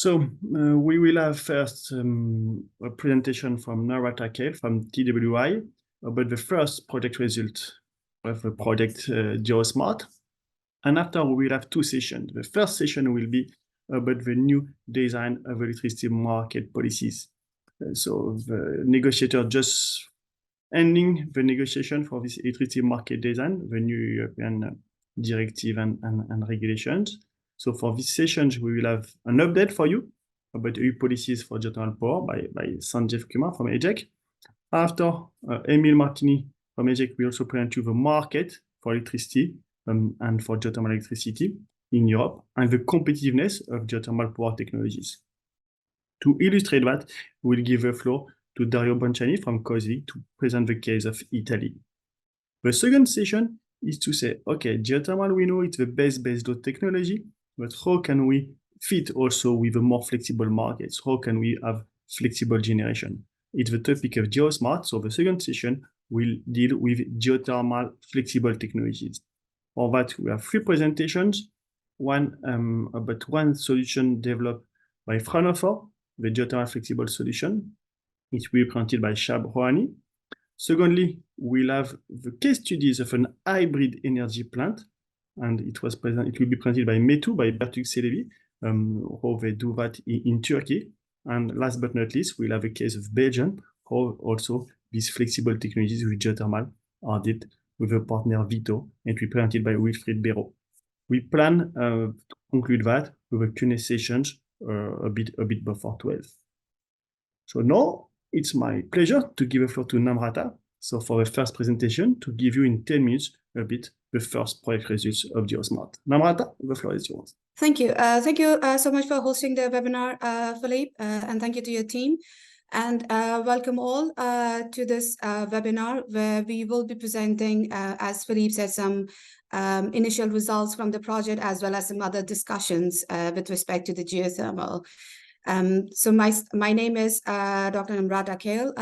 We will have first a presentation from Namrata Kale from TWI about the first project result of the project GeoSMART. And after we will have two sessions. The first session will be about the new design of electricity market policies. So the negotiator just ending the negotiation for this electricity market design, the new European directive and regulations. So for this session, we will have an update for you about EU policies for geothermal power by Sanjeev Kumar from EGEC. After Emile Martini from EGEC will also present you the market for electricity and for geothermal electricity in Europe and the competitiveness of geothermal power technologies. To illustrate that, we'll give the floor to Dario Bonciani from COSI to present the case of Italy. The second session is to say, okay, geothermal, we know it's the best baseload technology, but how can we fit also with a more flexible markets? How can we have flexible generation? It's the topic of GeoSMART. So the second session will deal with geothermal flexible technologies. For that, we have three presentations. One about one solution developed by Fraunhofer, the geothermal flexible solution. It will be presented by Shab Rouhani. Secondly, we'll have the case studies of an hybrid energy plant, and it will be presented by Metu, by Bertuk Selevi, how they do that in Turkey. And last but not least, we'll have a case of Belgium, how also these flexible technologies with geothermal are did with a partner Vito, and it will be presented by Wilfried Béraud. We plan to conclude that with a Q&A sessions a bit before 12. So now it's my pleasure to give the floor to Namrata. So for the first presentation, to give you in 10 minutes a bit the first project results of GeoSMART. Namrata, the floor is yours. Thank you. Thank you so much for hosting the webinar, Philippe, and thank you to your team. And welcome all to this webinar where we will be presenting, as Philippe said, some initial results from the project as well as some other discussions with respect to the geothermal. So my name is Dr. Namrata Kale.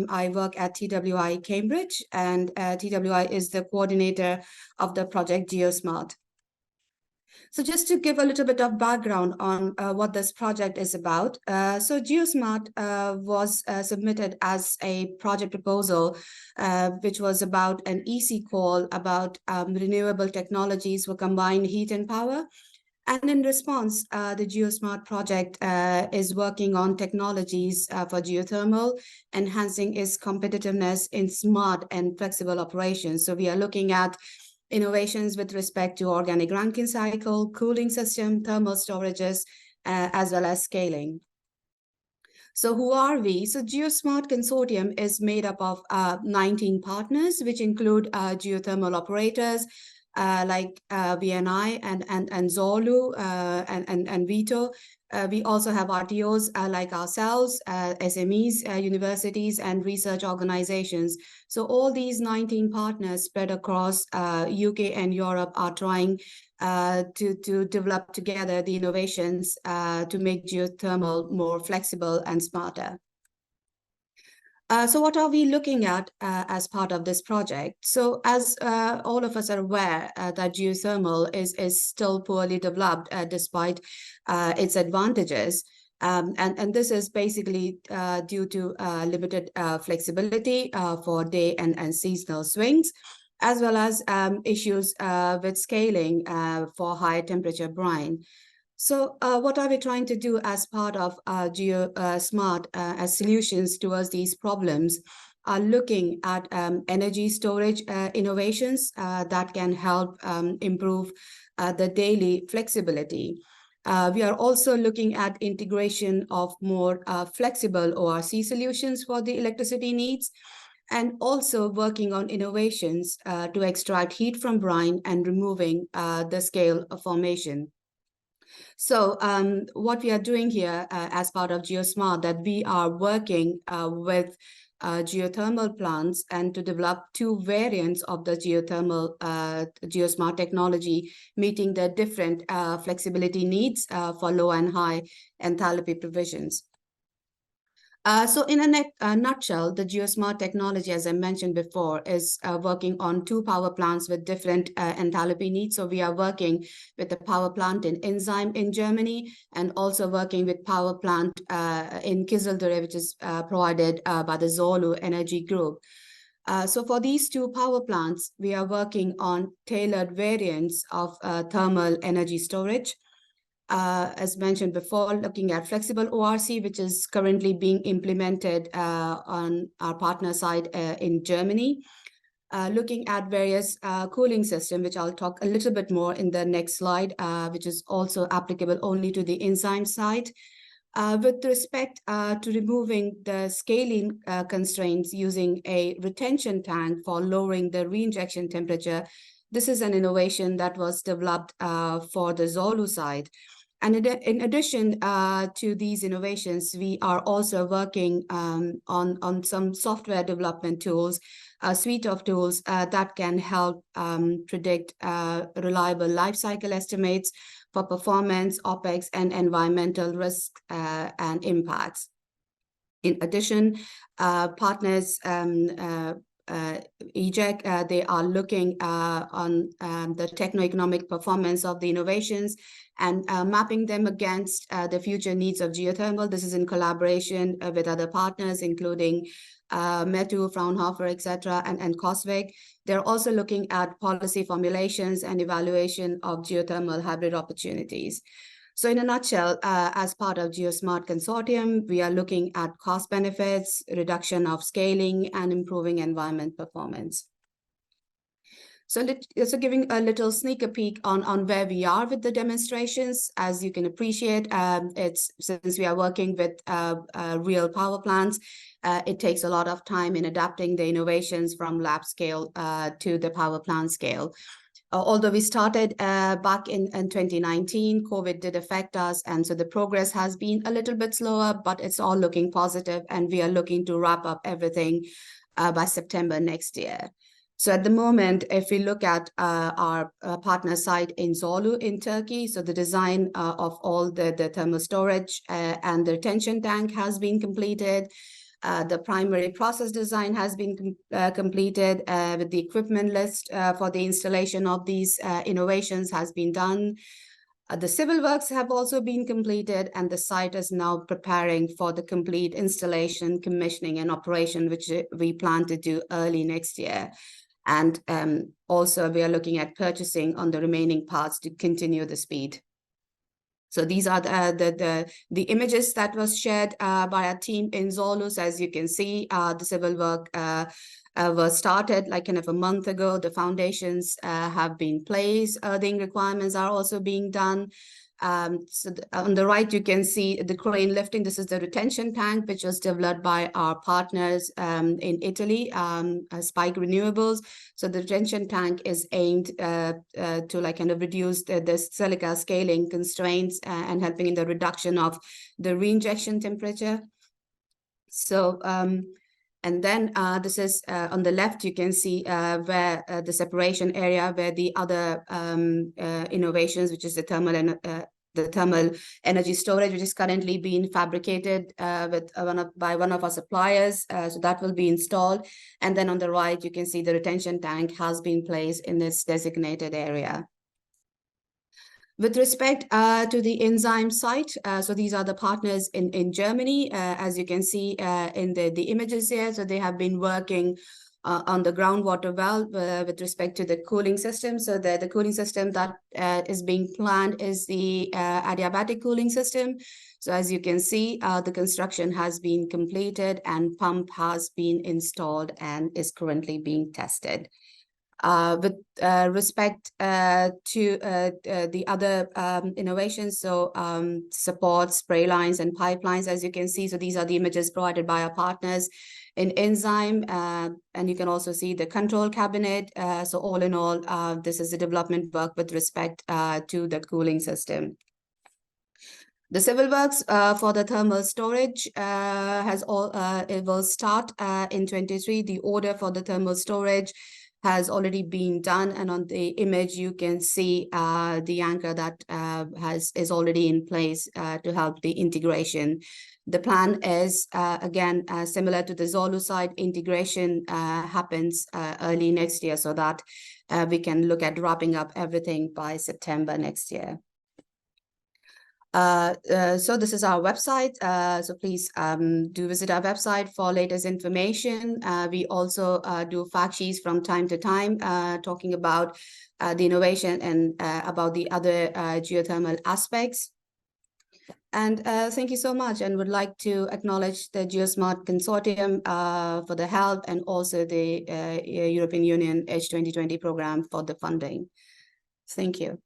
I work at TWI Cambridge, and TWI is the coordinator of the project GeoSMART. So just to give a little bit of background on what this project is about. So GeoSMART was submitted as a project proposal, which was about an EC call about renewable technologies for combined heat and power. And in response, the GeoSMART project is working on technologies for geothermal, enhancing its competitiveness in smart and flexible operations. So we are looking at innovations with respect to organic Rankine cycle, cooling system, thermal storages, as well as scaling. So who are we? So GeoSMART Consortium is made up of 19 partners, which include geothermal operators, like BNI and Zolu and Vito. We also have RTOs like ourselves, SMEs, universities, and research organizations. So all these 19 partners spread across UK and Europe are trying to develop together the innovations to make geothermal more flexible and smarter. So what are we looking at as part of this project? So as all of us are aware that geothermal is still poorly developed despite its advantages. And this is basically due to limited flexibility for day and seasonal swings, as well as issues with scaling for high temperature brine. So what are we trying to do as part of GeoSMART as solutions towards these problems? Are looking at energy storage innovations that can help improve the daily flexibility. We are also looking at integration of more flexible ORC solutions for the electricity needs, and also working on innovations to extract heat from brine and removing the scale of formation. So what we are doing here as part of GeoSMART, that we are working with geothermal plants and to develop two variants of the geothermal GeoSMART technology, meeting the different flexibility needs for low and high enthalpy provisions. So in a nutshell, the GEOSMART technology, as I mentioned before, is working on 2 power plants with different enthalpy needs. So we are working with the power plant in Ensheim in Germany, and also working with power plant in Kizildere, which is provided by the Zolu Energy Group. So for these 2 power plants, we are working on tailored variants of thermal energy storage. As mentioned before, looking at flexible ORC, which is currently being implemented on our partner side in Germany. Looking at various cooling systems, which I'll talk a little bit more in the next slide, which is also applicable only to the Ensheim side. With respect to removing the scaling constraints using a retention tank for lowering the reinjection temperature, this is an innovation that was developed for the Zolu side. And in addition to these innovations, we are also working on some software development tools, a suite of tools that can help predict reliable life cycle estimates for performance, OPEX, and environmental risk and impacts. In addition, partners EGEC, they are looking on the techno-economic performance of the innovations and mapping them against the future needs of geothermal. This is in collaboration with other partners, including Metu, Fraunhofer, etc., and COSWIC. They're also looking at policy formulations and evaluation of geothermal hybrid opportunities. So in a nutshell, as part of GEOSMART consortium, we are looking at cost benefits, reduction of scaling, and improving environment performance. So giving a little sneak peek on where we are with the demonstrations. As you can appreciate, since we are working with real power plants, it takes a lot of time in adapting the innovations from lab scale to the power plant scale. Although we started back in 2019, COVID did affect us, and so the progress has been a little bit slower, but it's all looking positive, and we are looking to wrap up everything by September next year. So at the moment, if we look at our partner site in Zolu in Turkey, so the design of all the thermal storage and the retention tank has been completed. The primary process design has been completed with the equipment list for the installation of these innovations has been done. The civil works have also been completed, and the site is now preparing for the complete installation, commissioning, and operation, which we plan to do early next year. And also we are looking at purchasing on the remaining parts to continue the speed. So these are the images that was shared by our team in Zolu. So as you can see, the civil work was started like kind of a month ago. The foundations have been placed. Earthing requirements are also being done. So on the right, you can see the crane lifting. This is the retention tank, which was developed by our partners in Italy, Spike Renewables. So the retention tank is aimed to like kind of reduce the silica scaling constraints and helping in the reduction of the reinjection temperature. So and then this is on the left, you can see where the separation area, where the other innovations, which is the thermal energy storage, which is currently being fabricated by one of our suppliers. So that will be installed. And then on the right, you can see the retention tank has been placed in this designated area. With respect to the Ensheim site, so these are the partners in Germany, as you can see in the images here. So they have been working on the groundwater well with respect to the cooling system. So the cooling system that is being planned is the adiabatic cooling system. So as you can see, the construction has been completed and pump has been installed and is currently being tested. With respect to the other innovations, so support spray lines and pipelines, as you can see. So these are the images provided by our partners in Ensheim, and you can also see the control cabinet. So all in all, this is the development work with respect to the cooling system. The civil works for the thermal storage it will start in 23. The order for the thermal storage has already been done, and on the image you can see the anchor that is already in place to help the integration. The plan is, again, similar to the Zolu side, integration happens early next year so that we can look at wrapping up everything by September next year. So this is our website. So please do visit our website for latest information. We also do fact sheets from time to time, talking about the innovation and about the other geothermal aspects. And thank you so much, and would like to acknowledge the GEOSMART consortium for the help, and also the European Union Edge 2020 program for the funding. Thank you.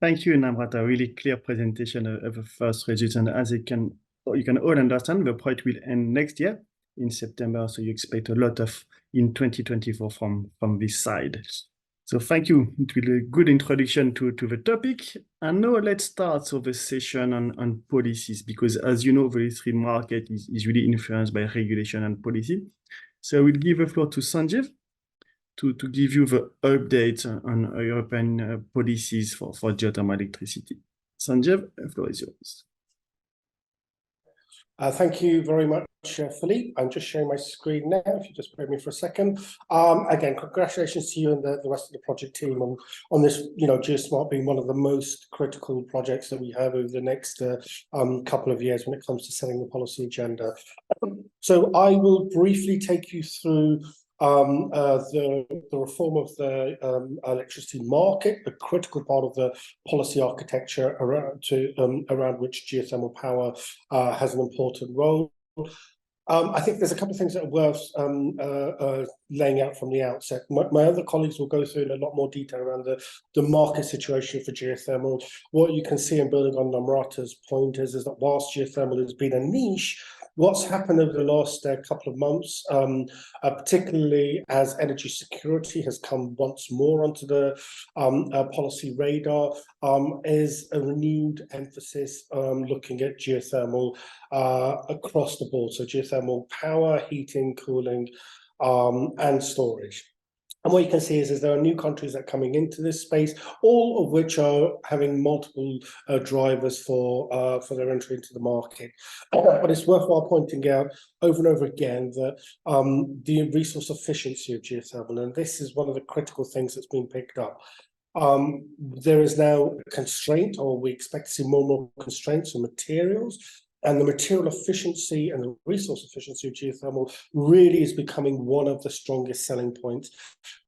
Thank you, Namrata. Really clear presentation of the first results. And as you can all understand, the project will end next year in September. So you expect a lot of in 2024 from this side. So thank you. It will be a good introduction to the topic. And now let's start the session on policies, because as you know, the electricity market is really influenced by regulation and policy. So I will give the floor to Sanjeev to give you the update on European policies for geothermal electricity. Sanjeev, the floor is yours. Thank you very much, Philippe. I'm just sharing my screen now, if you just bear with me for a second. Again, congratulations to you and the rest of the project team on this, GeoSMART being one of the most critical projects that we have over the next couple of years when it comes to setting the policy agenda. So I will briefly take you through the reform of the electricity market, a critical part of the policy architecture around which geothermal power has an important role. I think there's a couple of things that are worth laying out from the outset. My other colleagues will go through in a lot more detail around the market situation for geothermal. What you can see in building on Namrata's point is that whilst geothermal has been a niche, what's happened over the last couple of months, particularly as energy security has come once more onto the policy radar, is a renewed emphasis looking at geothermal across the board. So geothermal power, heating, cooling, and storage. And what you can see is there are new countries that are coming into this space, all of which are having multiple drivers for their entry into the market. But it's worthwhile pointing out over and over again that the resource efficiency of geothermal, and this is one of the critical things that's been picked up. There is now a constraint, or we expect to see more and more constraints on materials. And the material efficiency and the resource efficiency of geothermal really is becoming one of the strongest selling points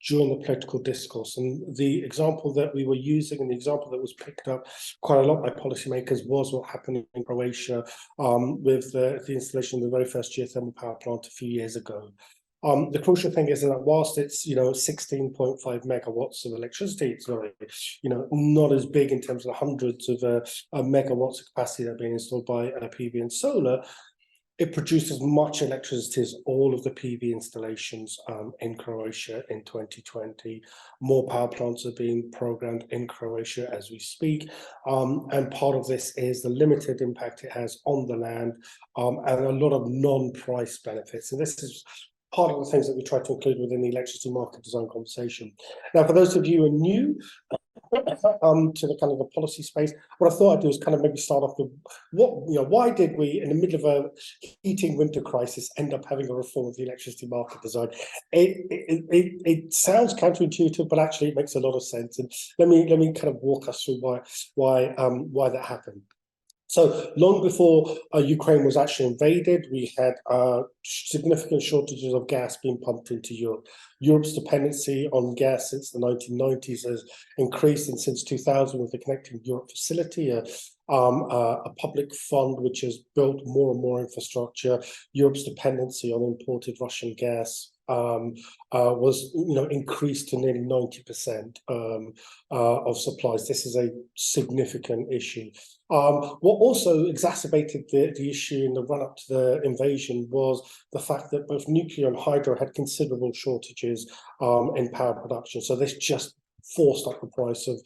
during the political discourse. And the example that we were using, and the example that was picked up quite a lot by policymakers, was what happened in Croatia with the installation of the very first geothermal power plant a few years ago. The crucial thing is that whilst it's 16.5 megawatts of electricity, it's very not as big in terms of the hundreds of megawatts of capacity that are being installed by PV and solar. It produces much electricity as all of the PV installations in Croatia in 2020. More power plants are being programmed in Croatia as we speak. And part of this is the limited impact it has on the land and a lot of non-price benefits. And this is part of the things that we try to include within the electricity market design conversation. Now, for those of you who are new to the kind of the policy space, what I thought I'd do is kind of maybe start off with why did we, in the middle of a heating winter crisis, end up having a reform of the electricity market design? It sounds counterintuitive, but actually it makes a lot of sense. And let me kind of walk us through why that happened. So long before Ukraine was actually invaded, we had significant shortages of gas being pumped into Europe. Europe's dependency on gas since the 1990s has increased, and since 2000 with the Connecting Europe facility, a public fund which has built more and more infrastructure. Europe's dependency on imported Russian gas was increased to nearly 90% of supplies. This is a significant issue. What also exacerbated the issue in the run-up to the invasion was the fact that both nuclear and hydro had considerable shortages in power production. So this just forced up the price of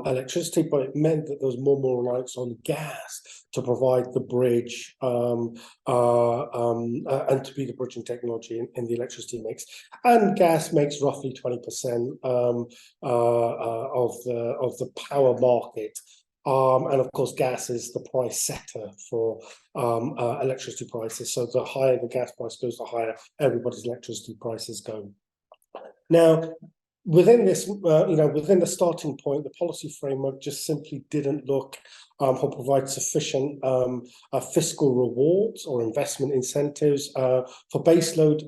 electricity, but it meant that there was more and more reliance on gas to provide the bridge and to be the bridging technology in the electricity mix. And gas makes roughly 20% of of the power market. And of course, gas is the price setter for electricity prices. So the higher the gas price goes, the higher everybody's electricity prices go. Now, within this, within the starting point, the policy framework just simply didn't look or provide sufficient fiscal rewards or investment incentives for baseload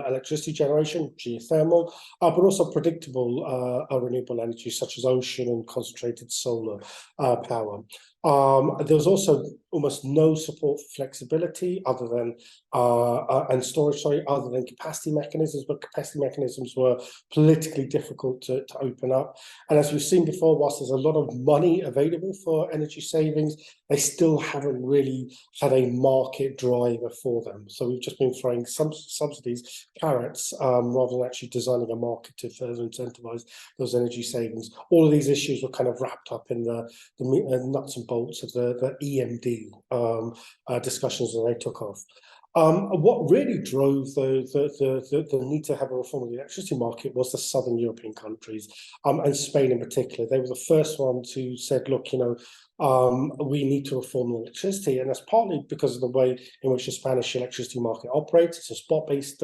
electricity generation, geothermal, but also predictable renewable energy such as ocean and concentrated solar power. There was also almost no support for flexibility other than and storage, other than capacity mechanisms, but capacity mechanisms were politically difficult to open up. And as we've seen before, whilst there's a lot of money available for energy savings, they still haven't really had a market driver for them. So we've just been throwing some subsidies, carrots, rather than actually designing a market to further incentivize those energy savings. All of these issues were kind of wrapped up in the nuts and bolts of the EMD discussions that they took off. What really drove the need to have a reform of the electricity market was the southern European countries, and Spain in particular. They were the first ones who said, look, we need to reform electricity, and that's partly because of the way in which the Spanish electricity market operates. It's a spot-based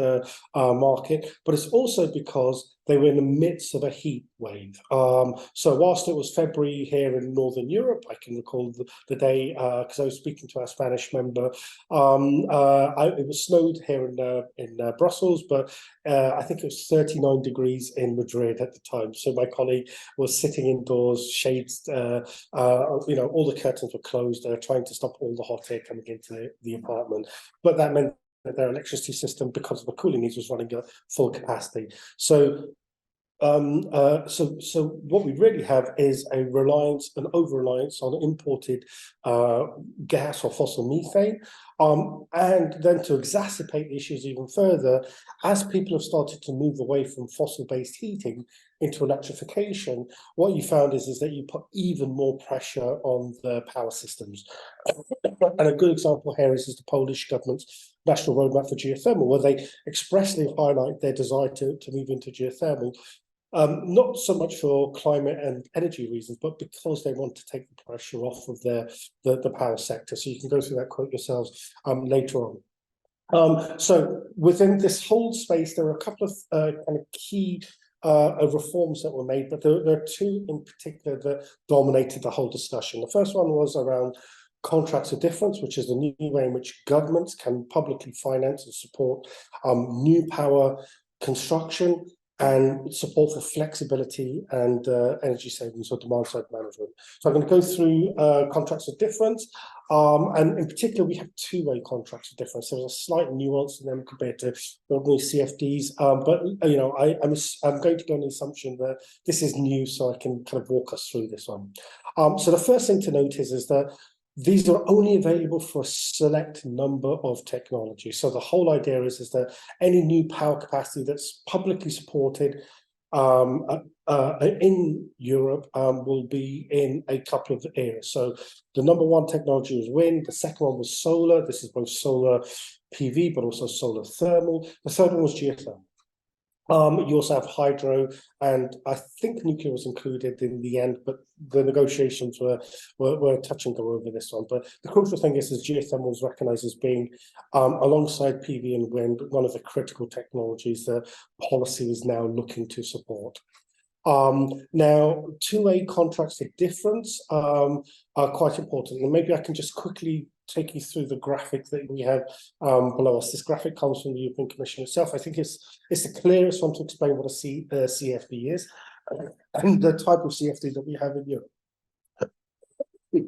market, but it's also because they were in the midst of a heat wave. So whilst it was February here in Northern Europe, I can recall the day, because I was speaking to our Spanish member, it was snowed here in Brussels, but I think it was 39 degrees in Madrid at the time. So my colleague was sitting indoors, shades, all the curtains were closed, trying to stop all the hot air coming into the apartment. But that meant that their electricity system, because of the cooling needs, was running at full capacity. So what we really have is an over-reliance on imported gas or fossil methane. And then to exacerbate the issues even further, as people have started to move away from fossil-based heating into electrification, what you found is that you put even more pressure on the power systems. And a good example here is the Polish government's national roadmap for geothermal, where they expressly highlight their desire to move into geothermal. Not so much for climate and energy reasons, but because they want to take the pressure off of the power sector. So you can go through that quote yourselves later on. So within this whole space, there are a couple of kind of key reforms that were made, but there are two in particular that dominated the whole discussion. The first one was around contracts of difference, which is the new way in which governments can publicly finance and support new power construction and support for flexibility and energy savings or demand-side management. So I'm going to go through contracts of difference, and in particular, we have two-way contracts of difference. There's a slight nuance in them compared to ordinary CFDs, but I'm going to go on the assumption that this is new, so I can kind of walk us through this one. So the first thing to note is that these are only available for a select number of technologies. So the whole idea is that any new power capacity that's publicly supported in Europe will be in a couple of areas. So the number one technology was wind. The second one was solar. This is both solar PV, but also solar thermal. The third one was geothermal. You also have hydro, and I think nuclear was included in the end, but the negotiations were touch and go over this one. But the crucial thing is geothermal is recognised as being, alongside PV and wind, one of the critical technologies that policy is now looking to support. Now, two-way contracts of difference are quite important, and maybe I can just quickly take you through the graphic that we have below us. This graphic comes from the European Commission itself. I think it's the clearest one to explain what a CFD is and the type of CFD that we have in Europe.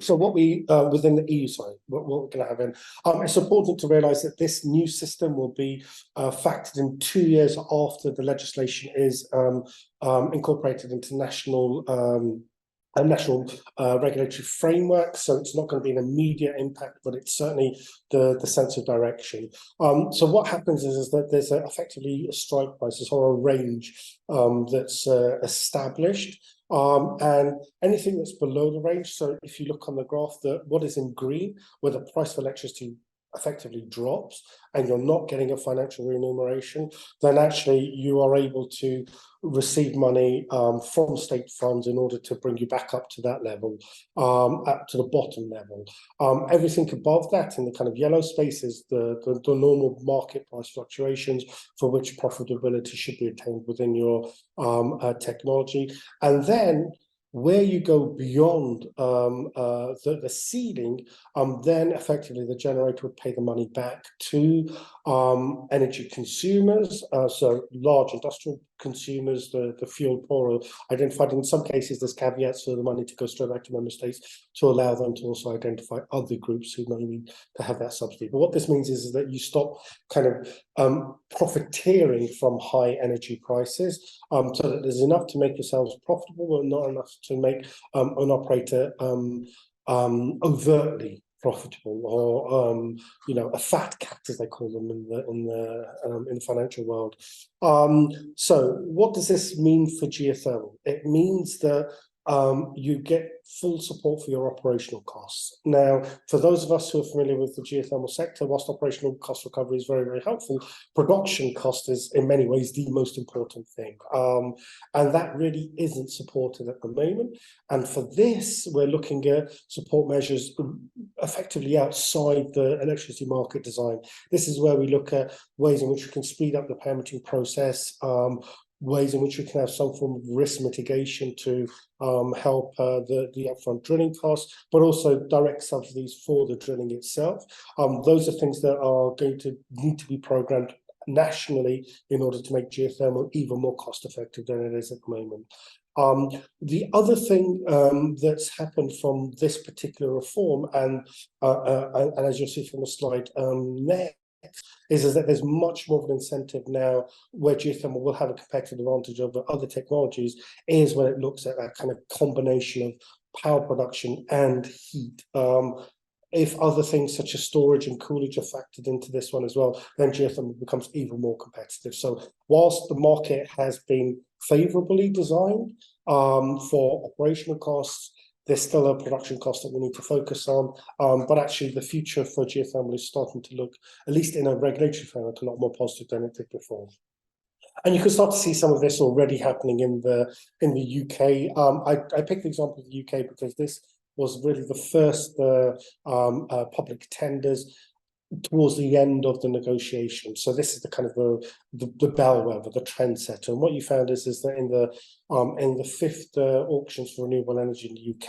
So what we, within the EU, what we're going to have in, it's important to realise that this new system will be factored in 2 years after the legislation is incorporated into national regulatory framework. So it's not going to be an immediate impact, but it's certainly the sense of direction. So what happens is that there's effectively a strike price or a range that's established. And anything that's below the range, so if you look on the graph, what is in green, where the price of electricity effectively drops and you're not getting a financial remuneration, then actually you are able to receive money from state funds in order to bring you back up to that level, up to the bottom level. Everything above that in the kind of yellow space is the normal market price fluctuations for which profitability should be attained within your technology. And then where you go beyond the ceiling, then effectively the generator would pay the money back to energy consumers, so large industrial consumers, the fuel poor identified. In some cases, there's caveats for the money to go straight back to member states to allow them to also identify other groups who may need to have that subsidy. But what this means is that you stop kind of profiteering from high energy prices, so that there's enough to make yourselves profitable, but not enough to make an operator overtly profitable, or you know, a fat cat, as they call them in the financial world. So what does this mean for geothermal? It means that you get full support for your operational costs. Now, for those of us who are familiar with the geothermal sector, whilst operational cost recovery is very, very helpful, production cost is in many ways the most important thing. And that really isn't supported at the moment. And for this, we're looking at support measures effectively outside the electricity market design. This is where we look at ways in which we can speed up the permitting process, ways in which we can have some form of risk mitigation to help the upfront drilling costs, but also direct subsidies for the drilling itself. Those are things that are going to need to be programmed nationally in order to make geothermal even more cost effective than it is at the moment. The other thing that's happened from this particular reform, and as you'll see from the slide next, is that there's much more of an incentive now where geothermal will have a competitive advantage over other technologies, is when it looks at that kind of combination of power production and heat. If other things such as storage and coolage are factored into this one as well, then geothermal becomes even more competitive. So whilst the market has been favorably designed for operational costs, there's still a production cost that we need to focus on, but actually the future for geothermal is starting to look, at least in a regulatory framework, a lot more positive than it did before. And you can start to see some of this already happening in the UK. I picked the example of the UK because this was really the first public tenders towards the end of the negotiation. So this is the kind of the bellwether, the trendsetter. And what you found is that in the fifth auctions for renewable energy in the UK,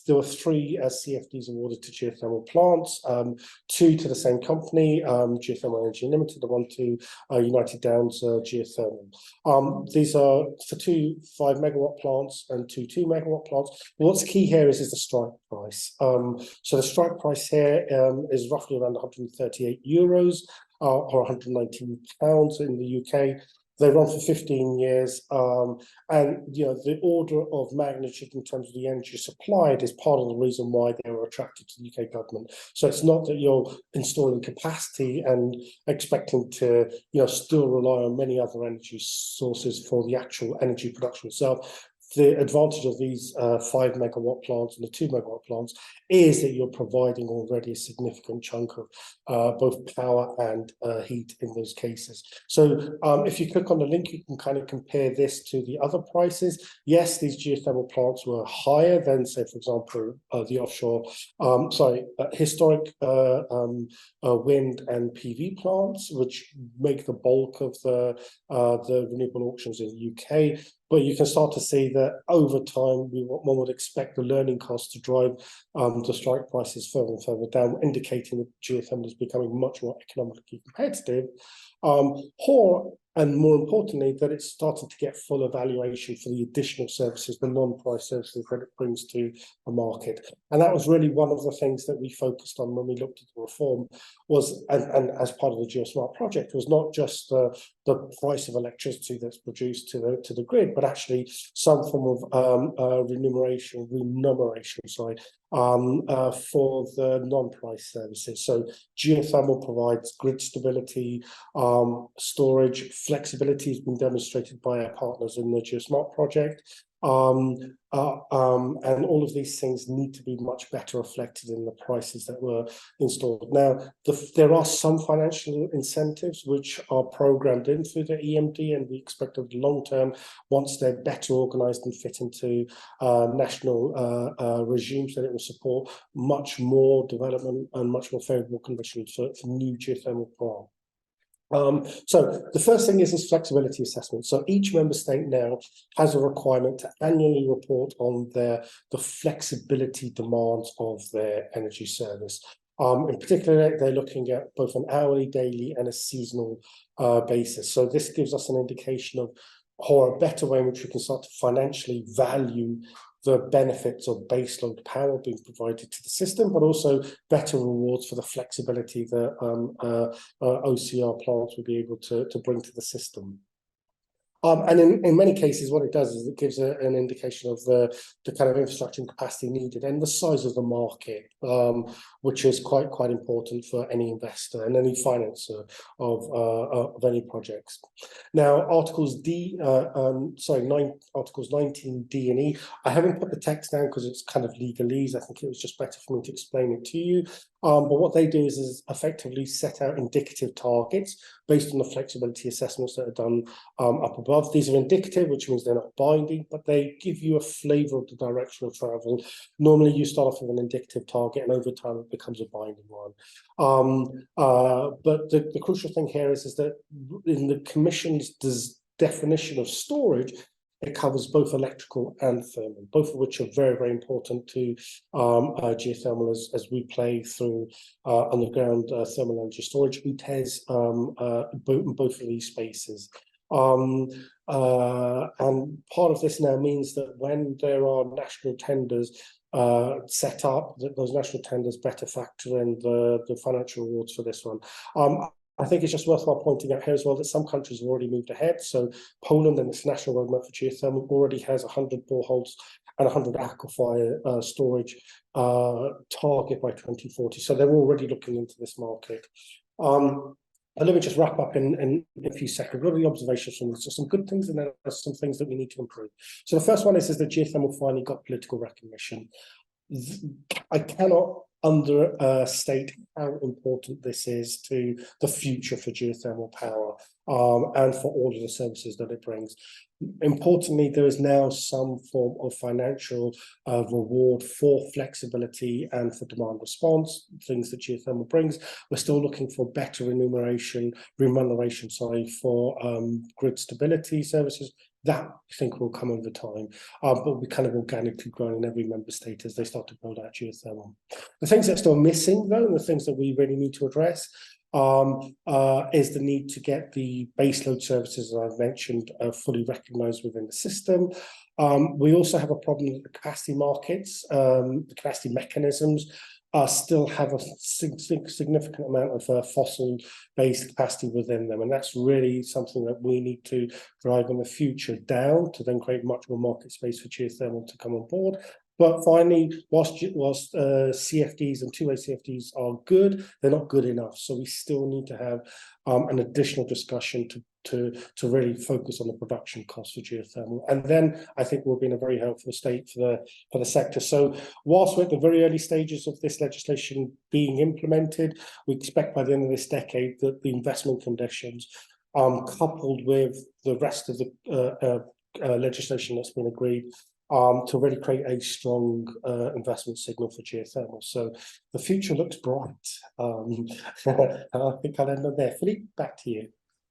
there were 3 CFDs awarded to geothermal plants, 2 to the same company, Geothermal Energy Limited, the one to United Downs Geothermal. These are for 2 5-megawatt plants and 2 2-megawatt plants. What's key here is the strike price. So the strike price here is roughly around 138 euros or 119 pounds in the UK. They run for 15 years, and you know, the order of magnitude in terms of the energy supplied is part of the reason why they were attracted to the UK government. So it's not that you're installing capacity and expecting to, you know, still rely on many other energy sources for the actual energy production itself. The advantage of these 5-megawatt plants and the 2-megawatt plants is that you're providing already a significant chunk of both power and heat in those cases. So if you click on the link, you can kind of compare this to the other prices. Yes, these geothermal plants were higher than, say, for example, the offshore, historic wind and PV plants, which make the bulk of the renewable auctions in the UK. But you can start to see that over time, one would expect the learning costs to drive the strike prices further and further down, indicating that geothermal is becoming much more economically competitive. And more importantly, that it's starting to get full evaluation for the additional services, the non-price services that it brings to the market. And that was really one of the things that we focused on when we looked at the reform, was, and as part of the GEOSMART project, was not just the price of electricity that's produced to the grid, but actually some form of remuneration, for the non-price services. So geothermal provides grid stability, storage, flexibility has been demonstrated by our partners in the GeoSMART project. And all of these things need to be much better reflected in the prices that were installed. Now, there are some financial incentives which are programmed in through the EMD, and we expect over the long term, once they're better organized and fit into national regimes, that it will support much more development and much more favorable conditions for new geothermal power. So the first thing is flexibility assessment. So each member state now has a requirement to annually report on the flexibility demands of their energy service. In particular, they're looking at both an hourly, daily, and a seasonal basis. So this gives us an indication of, or a better way in which we can start to financially value the benefits of baseload power being provided to the system, but also better rewards for the flexibility that OCR plants will be able to bring to the system. And in many cases, what it does is it gives an indication of the kind of infrastructure and capacity needed and the size of the market, which is quite important for any investor and any financer of any projects. Now, Articles 19D and E. I haven't put the text down because it's kind of legalese. I think it was just better for me to explain it to you. But what they do is effectively set out indicative targets based on the flexibility assessments that are done up above. These are indicative, which means they're not binding, but they give you a flavor of the direction of travel. Normally, you start off with an indicative target, and over time, it becomes a binding one. But the crucial thing here is that in the Commission's definition of storage, it covers both electrical and thermal, both of which are very important to geothermal as we play through underground thermal energy storage. It has both of these spaces. And part of this now means that when there are national tenders set up, that those national tenders better factor in the financial rewards for this one. I think it's just worthwhile pointing out here as well that some countries have already moved ahead. So Poland and its national roadmap for geothermal already has 100 boreholes and 100 aquifer storage target by 2040. So they're already looking into this market. And let me just wrap up in a few seconds. What are the observations from this? So some good things and there are some things that we need to improve. So the first one is that geothermal finally got political recognition. I cannot understate how important this is to the future for geothermal power and for all of the services that it brings. Importantly, there is now some form of financial reward for flexibility and for demand response, things that geothermal brings. We're still looking for better remuneration, for grid stability services. That I think will come over time, but will be kind of organically growing in every member state as they start to build out geothermal. The things that are still missing, though, and the things that we really need to address is the need to get the baseload services that I've mentioned fully recognised within the system. We also have a problem with the capacity markets, the capacity mechanisms. Still have a significant amount of fossil-based capacity within them, and that's really something that we need to drive in the future down to then create much more market space for geothermal to come on board. But finally, whilst CFDs and two-way CFDs are good, they're not good enough. So we still need to have an additional discussion to really focus on the production costs for geothermal. And then I think we'll be in a very helpful state for the sector. So whilst we're at the very early stages of this legislation being implemented, we expect by the end of this decade that the investment conditions, coupled with the rest of the legislation that's been agreed, to really create a strong investment signal for geothermal. So the future looks bright. I think I'll end on there. Philippe, back to you.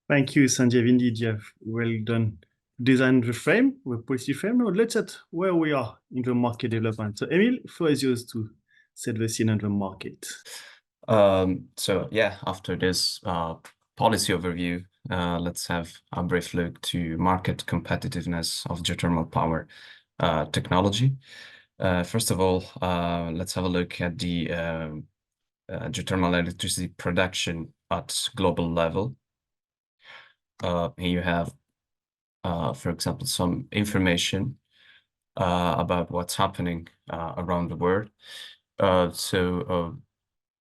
Thank you, Sanjeev. Indeed, you have well done. Design the frame, the policy frame. Now let's set where we are in the market development. So Emil, floor is yours to set the scene on the market. So yeah, after this policy overview, let's have a brief look to market competitiveness of geothermal power technology. First of all, let's have a look at the geothermal electricity production at global level. Here you have, for example, some information about what's happening around the world.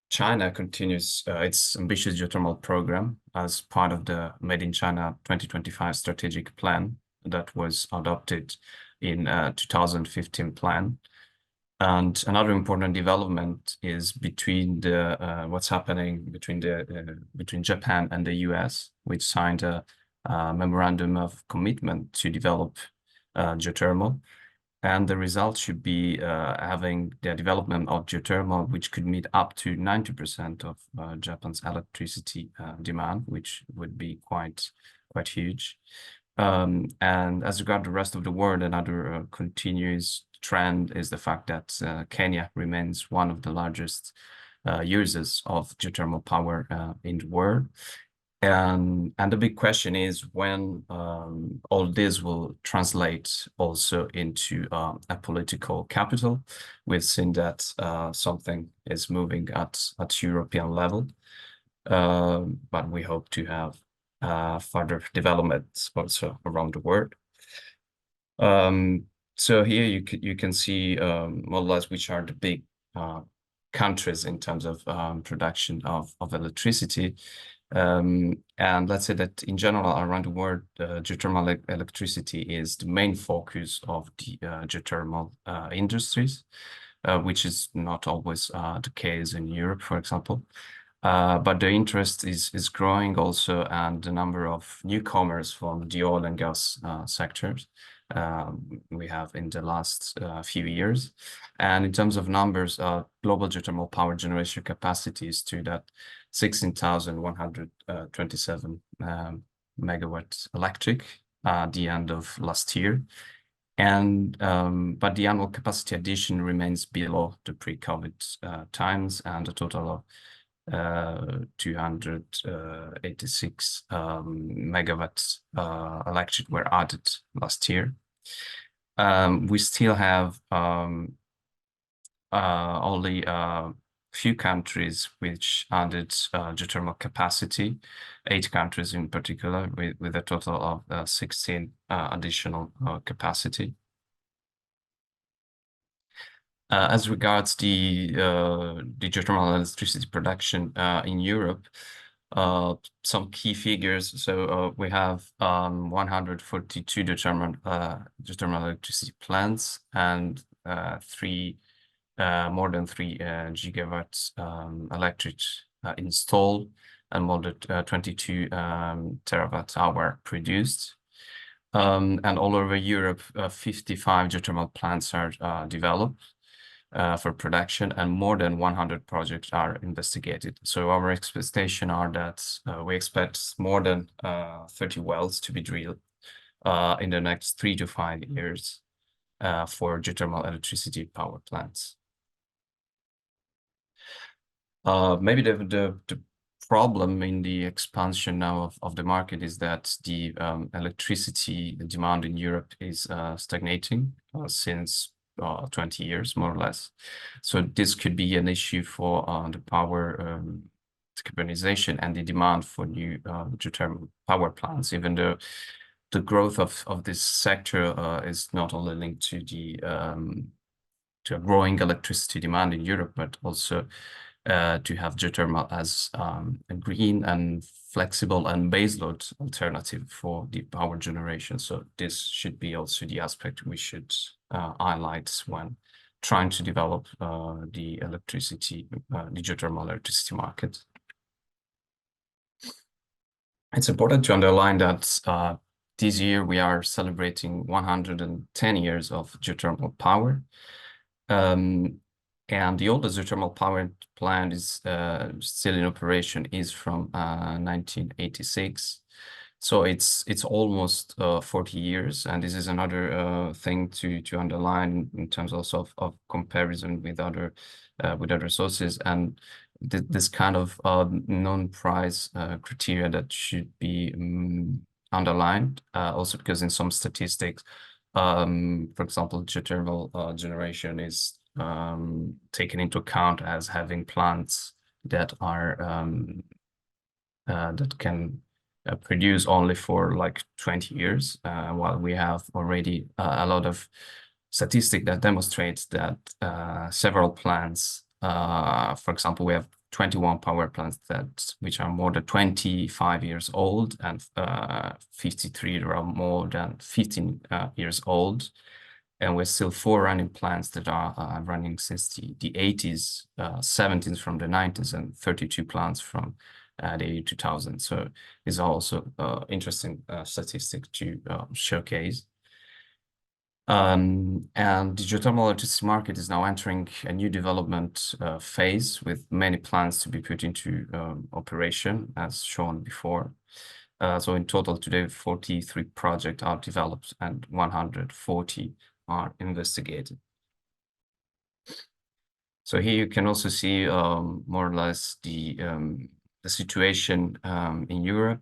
China continues its ambitious geothermal program as part of the Made in China 2025 strategic plan that was adopted in 2015 plan. And another important development is between the what's happening between Japan and the US, which signed a memorandum of commitment to develop geothermal. And the result should be having the development of geothermal, which could meet up to 90% of Japan's electricity demand, which would be quite huge. And as regard the rest of the world, another continuous trend is the fact that Kenya remains one of the largest users of geothermal power in the world. And the big question is when all this will translate also into a political capital. We've seen that something is moving at European level, but we hope to have further developments also around the world. So here you can see more or less which are the big countries in terms of production of electricity. And let's say that in general around the world, geothermal electricity is the main focus of the geothermal industries, which is not always the case in Europe, for example. But the interest is growing also, and the number of newcomers from the oil and gas sectors we have in the last few years. And in terms of numbers, global geothermal power generation capacity is to that 16,127 megawatts electric at the end of last year. And but the annual capacity addition remains below the pre-COVID times, and a total of 286 megawatts electric were added last year. We still have only a few countries which added geothermal capacity, 8 countries in particular, with a total of 16 additional capacity. As regards the geothermal electricity production in Europe, some key figures. So we have 142 geothermal electricity plants and more than 3 gigawatts electric installed, and more than 22 terawatt hour produced. And all over Europe, 55 geothermal plants are developed for production, and more than 100 projects are investigated. So our expectation are that we expect more than 30 wells to be drilled in the next 3 to 5 years for geothermal electricity power plants. Maybe the problem in the expansion now of the market is that the electricity demand in Europe is stagnating since 20 years, more or less. So this could be an issue for the power decarbonization and the demand for new geothermal power plants, even though the growth of this sector is not only linked to the to a growing electricity demand in Europe, but also to have geothermal as a green and flexible and baseload alternative for the power generation. So this should be also the aspect we should highlight when trying to develop the geothermal electricity market. It's important to underline that this year we are celebrating 110 years of geothermal power. And the oldest geothermal power plant is still in operation is from 1986. So it's almost 40 years, and this is another thing to underline in terms also of comparison with other sources, and this kind of non-price criteria that should be underlined, also because in some statistics, for example, geothermal generation is taken into account as having plants that are that can produce only for like 20 years, while we have already a lot of statistics that demonstrates that several plants, for example, we have 21 power plants which are more than 25 years old, and 53 that are more than 15 years old. And we're still 4 running plants that are running since the 80s, 17 from the 90s, and 32 plants from the year 2000. So these are also interesting statistics to showcase. And the geothermal electricity market is now entering a new development phase, with many plants to be put into operation, as shown before. So in total today, 43 projects are developed and 140 are investigated. So here you can also see more or less the situation in Europe.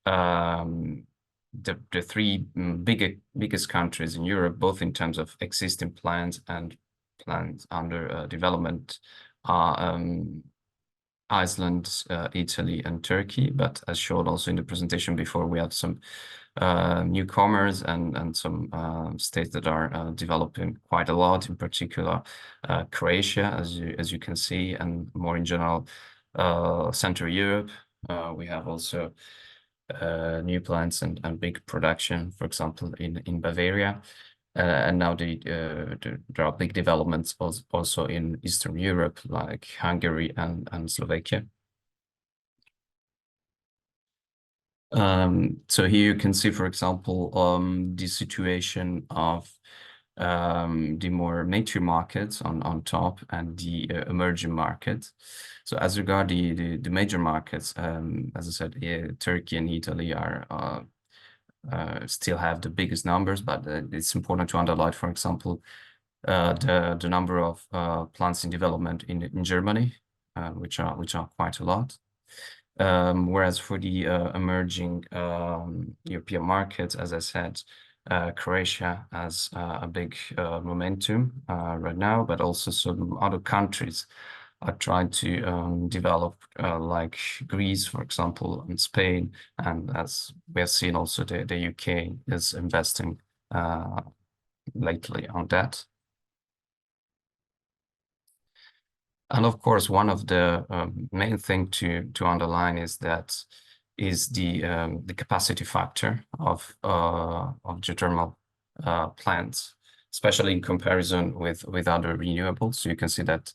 The 3 biggest countries in Europe, both in terms of existing plants and plants under development, are Iceland, Italy, and Turkey. But as shown also in the presentation before, we have some newcomers and some states that are developing quite a lot, in particular Croatia, as you can see, and more in general Central Europe. We have also new plants and big production, for example, in Bavaria. And now there are big developments also in Eastern Europe, like Hungary and Slovakia. So here you can see, for example, the situation of the more mature markets on top, and the emerging markets. So as regard the major markets, as I said, Turkey and Italy are still have the biggest numbers, but it's important to underline, for example, the number of plants in development in Germany, which are quite a lot. Whereas for the emerging European markets, as I said, Croatia has a big momentum right now, but also some other countries are trying to develop, like Greece, for example, and Spain, and as we have seen also the UK is investing lately on that. And of course, one of the main thing to underline is the capacity factor of geothermal plants, especially in comparison with other renewables. So you can see that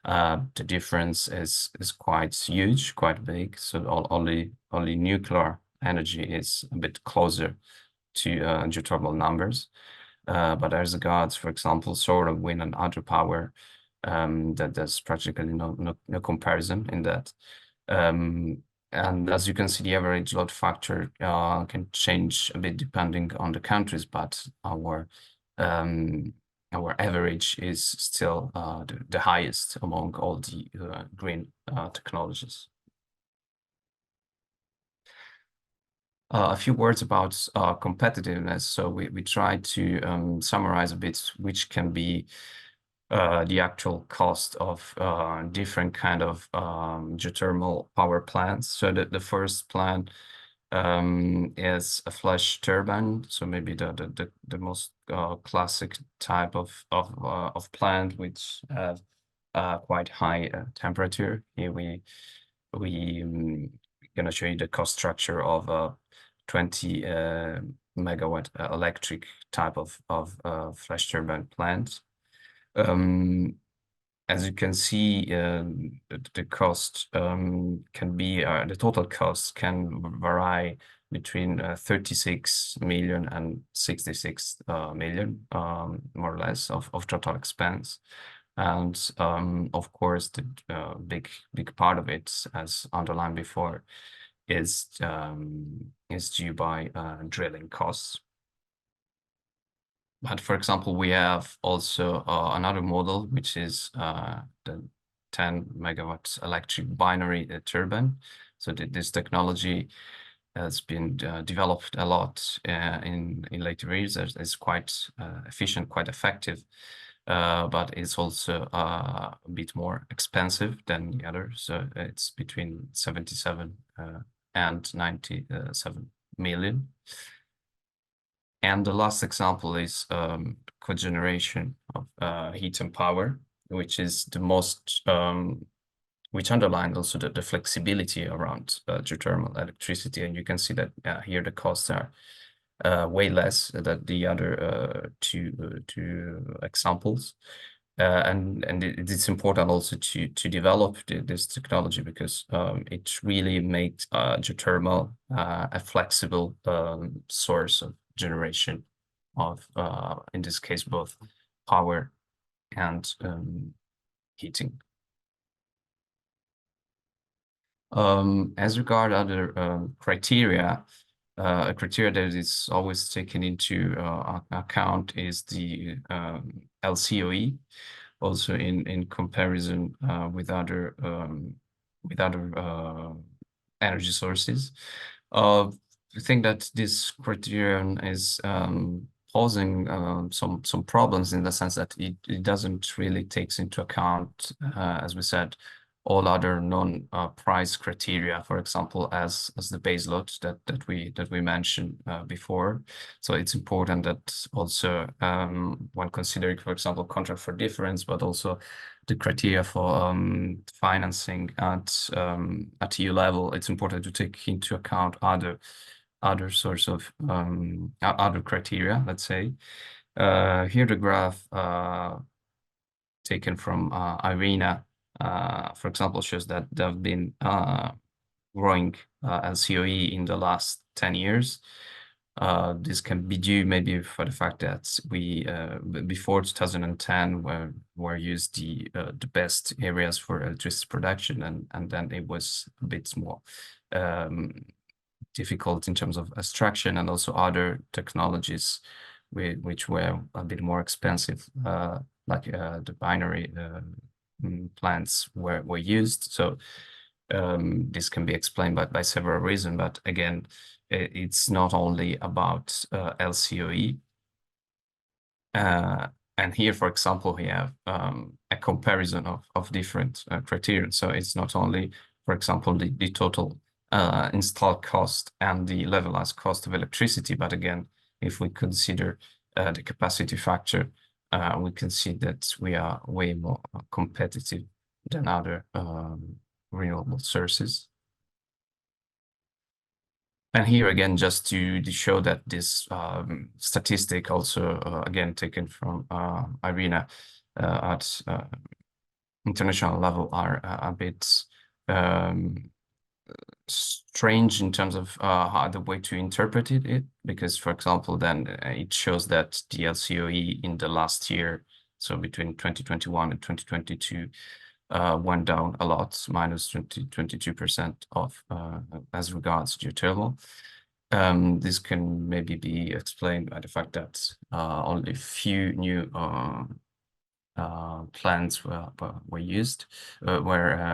the difference is quite huge, quite big. So only nuclear energy is a bit closer to geothermal numbers. But as regards, for example, solar, wind, and hydropower, that there's practically no comparison in that. And as you can see, the average load factor can change a bit depending on the countries, but our average is still the highest among all the green technologies. A few words about competitiveness. So we try to summarize a bit which can be the actual cost of different kind of geothermal power plants. So the first plant is a flash turbine. So maybe the most classic type of plant, which have quite high temperature. Here we gonna show you the cost structure of a 20 megawatt electric type of flash turbine plant. As you can see, the cost can be the total cost can vary between 36 million and 66 million, more or less, of total expense. And of course, the big part of it, as underlined before, is due by drilling costs. But for example, we have also another model, which is the 10 megawatt electric binary turbine. So this technology has been developed a lot in later years. It's quite efficient, quite effective, but it's also a bit more expensive than the other. So it's between 77 and 97 million. And the last example is cogeneration of heat and power, which is the most, which underlined also the flexibility around geothermal electricity. And you can see that here the costs are way less than the other two examples. And it's important also to develop this technology, because it really makes geothermal a flexible source of generation of, in this case, both power and heating. As regard other criteria, a criteria that is always taken into account is the LCOE, also in comparison with other energy sources. I think that this criterion is posing some problems, in the sense that it doesn't really take into account, as we said, all other non-price criteria, for example, as the base load that we mentioned before. So it's important that also when considering, for example, contract for difference, but also the criteria for financing at EU level, it's important to take into account other sorts of other criteria, let's say. Here the graph taken from IRENA, for example, shows that there have been growing LCOE in the last 10 years. This can be due maybe for the fact that we before 2010 were used the best areas for electricity production, and then it was a bit more difficult in terms of extraction, and also other technologies which were a bit more expensive, like the binary plants were used. So this can be explained by several reasons, but again, it's not only about LCOE. And here, for example, we have a comparison of different criteria. So it's not only, for example, the total installed cost and the levelized cost of electricity, but again, if we consider the capacity factor, we can see that we are way more competitive than other renewable sources. And here again, just to show that this statistic also, again, taken from IRENA at international level, are a bit strange in terms of how the way to interpret it, because, for example, then it shows that the LCOE in the last year, so between 2021 and 2022, went down a lot, minus 22% of as regards geothermal. This can maybe be explained by the fact that only few new plans were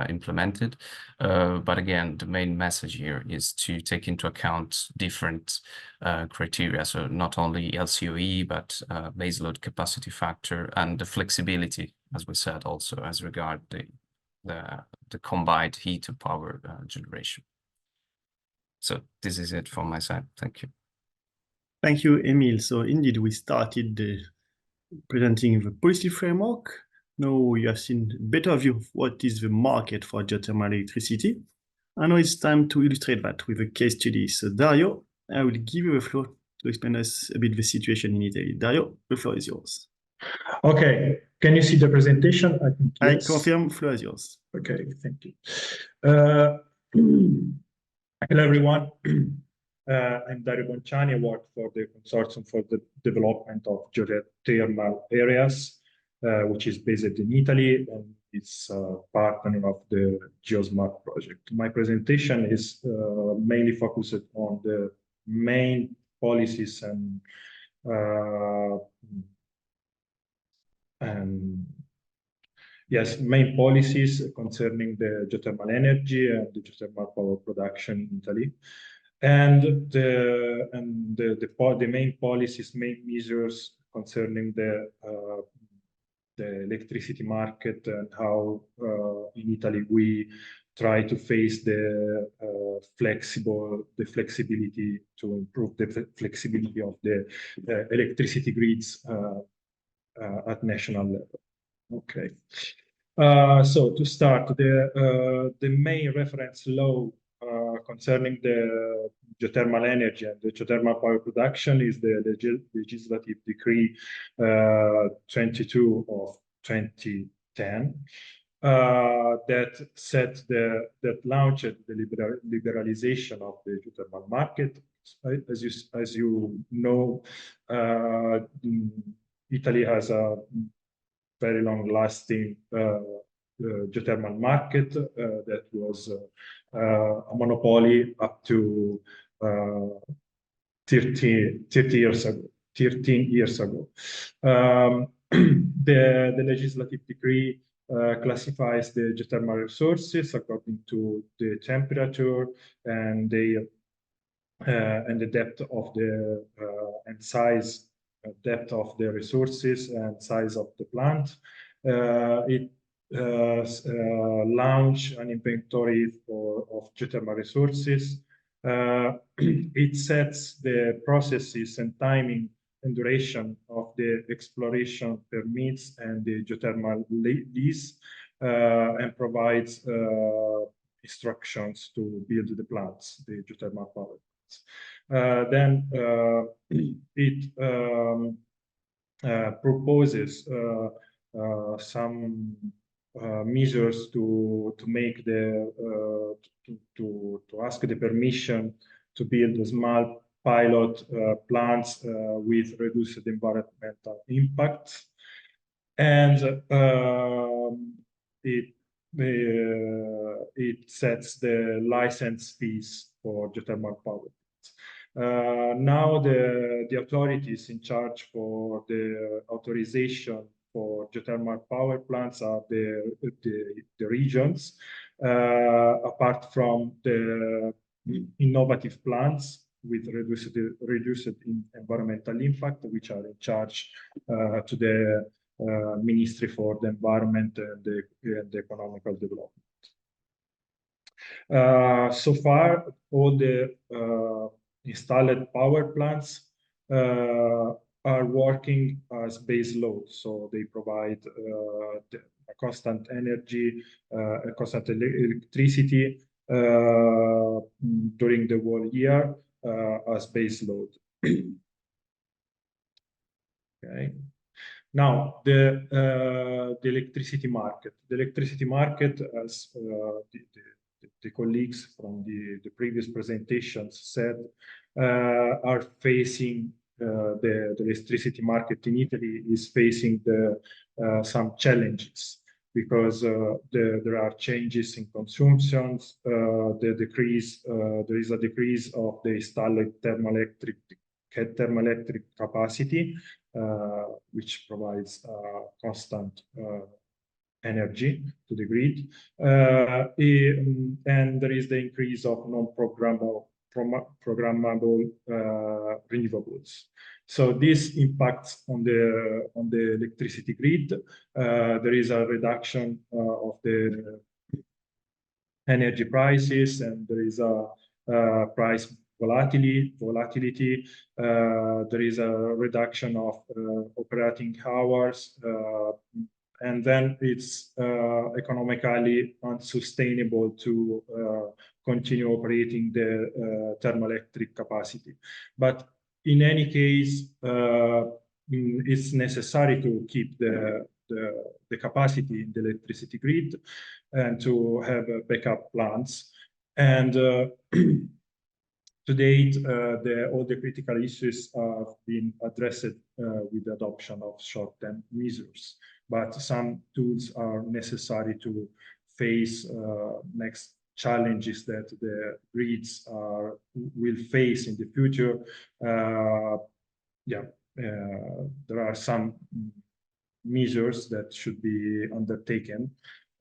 implemented, but again, the main message here is to take into account different criteria. So not only LCOE, but baseload capacity factor, and the flexibility, as we said, also as regard the combined heat to power generation. So this is it from my side. Thank you. Thank you, Emil. So indeed, we started presenting the policy framework. Now you have seen a better view of what is the market for geothermal electricity. And now it's time to illustrate that with a case study. So Dario, I will give you the floor to explain us a bit the situation in Italy. Dario, the floor is yours. Okay, can you see the presentation? I think yes. I confirm, floor is yours. Okay, thank you. Hello, everyone. I'm Dario Bonciani. I work for the Consortium for the Development of Geothermal Areas, which is based in Italy, and it's partner of the GEOSMART project. My presentation is mainly focused on the main policies and main policies concerning the geothermal energy and the geothermal power production in Italy. And the main policies, main measures concerning the electricity market, and how in Italy we try to face the flexibility, to improve the flexibility of the electricity grids at national level. Okay. So to start, the main reference law concerning the geothermal energy and the geothermal power production is the legislative decree 22 of 2010 that launched the liberalization of the geothermal market. As you know, Italy has a very long-lasting geothermal market that was a monopoly up to 13 years ago. The legislative decree classifies the geothermal resources according to the temperature and the depth of the and size, depth of the resources and size of the plant. It launched an inventory of geothermal resources. It sets the processes and timing and duration of the exploration permits and the geothermal lease, and provides instructions to build the plants, the geothermal power plants. Then it proposes some measures to make the to ask the permission to build a small pilot plants with reduced environmental impact, and it sets the license fees for geothermal power plants. Now the authorities in charge for the authorization for geothermal power plants are the regions, apart from the innovative plants with reduced environmental impact, which are in charge to the Ministry for the Environment and the Economical Development. So far, all the installed power plants are working as base load, so they provide a constant energy, a constant electricity during the whole year as base load. Okay. Now the electricity market. The electricity market, as the colleagues from the previous presentations said, are facing the electricity market in Italy is facing some challenges, because there are changes in consumptions. There is a decrease of the installed thermoelectric capacity, which provides constant energy to the grid, and there is the increase of non-programmable renewables. So this impacts on the electricity grid. There is a reduction of the energy prices, and there is a price volatility. There is a reduction of operating hours, and then it's economically unsustainable to continue operating the thermoelectric capacity. But in any case, it's necessary to keep the capacity in the electricity grid and to have backup plans. And to date, all the critical issues have been addressed with the adoption of short-term measures. But some tools are necessary to face next challenges that the grids will face in the future. There are some measures that should be undertaken.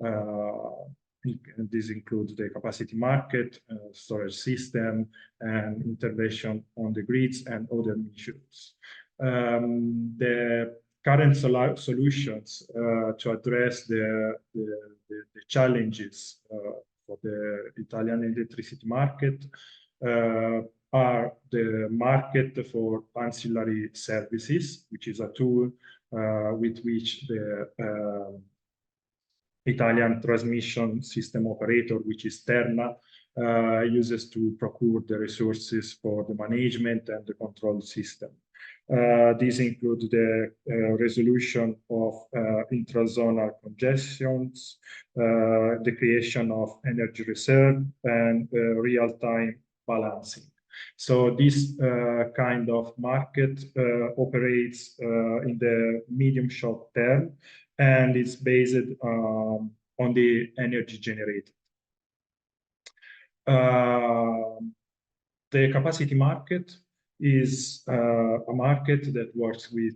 And this includes the capacity market, storage system, and intervention on the grids and other measures. The current solutions to address the challenges for the Italian electricity market are the market for ancillary services, which is a tool with which the Italian transmission system operator, which is Terna, uses to procure the resources for the management and the control system. These include the resolution of intrazonal congestions, the creation of energy reserve, and real-time balancing. So this kind of market operates in the medium short term, and it's based on the energy generated. The capacity market is a market that works with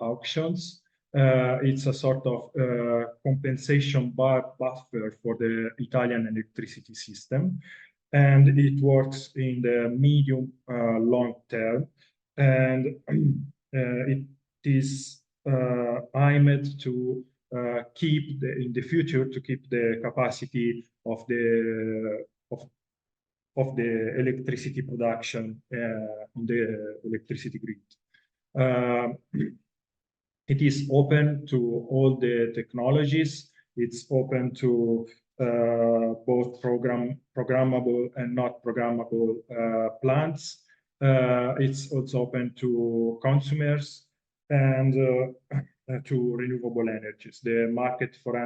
auctions. It's a sort of compensation buffer for the Italian electricity system, and it works in the medium long term, and it is aimed to keep in the future to keep the capacity of the electricity production in the electricity grid. It is open to all the technologies. It's open to both programmable and not programmable plants. It's also open to consumers and to renewable energies. The market for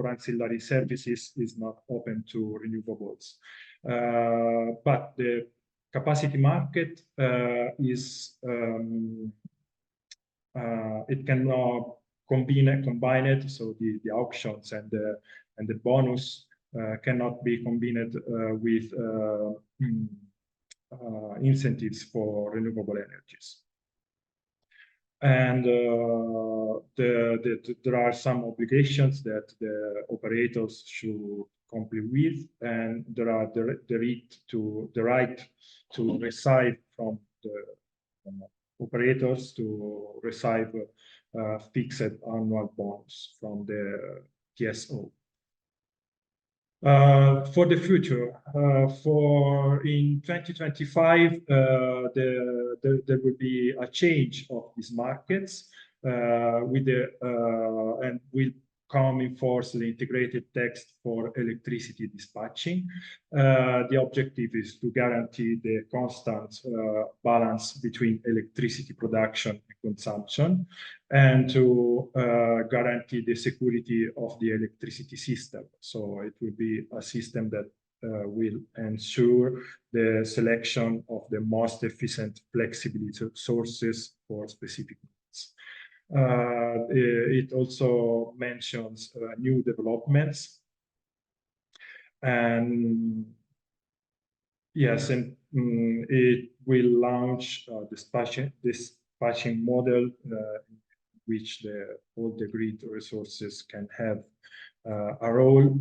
ancillary services is not open to renewables. But the capacity market is it can combine it, so the auctions and the bonus cannot be combined with incentives for renewable energies. And there are some obligations that the operators should comply with, and there are the right to receive from the operators to receive fixed annual bonus from the TSO. For the future, in 2025, there will be a change of these markets with and will come in force the integrated text for electricity dispatching. The objective is to guarantee the constant balance between electricity production and consumption, and to guarantee the security of the electricity system. So it will be a system that will ensure the selection of the most efficient flexibility sources for specific needs. It also mentions new developments, and yes, and it will launch dispatching model which all the grid resources can have a role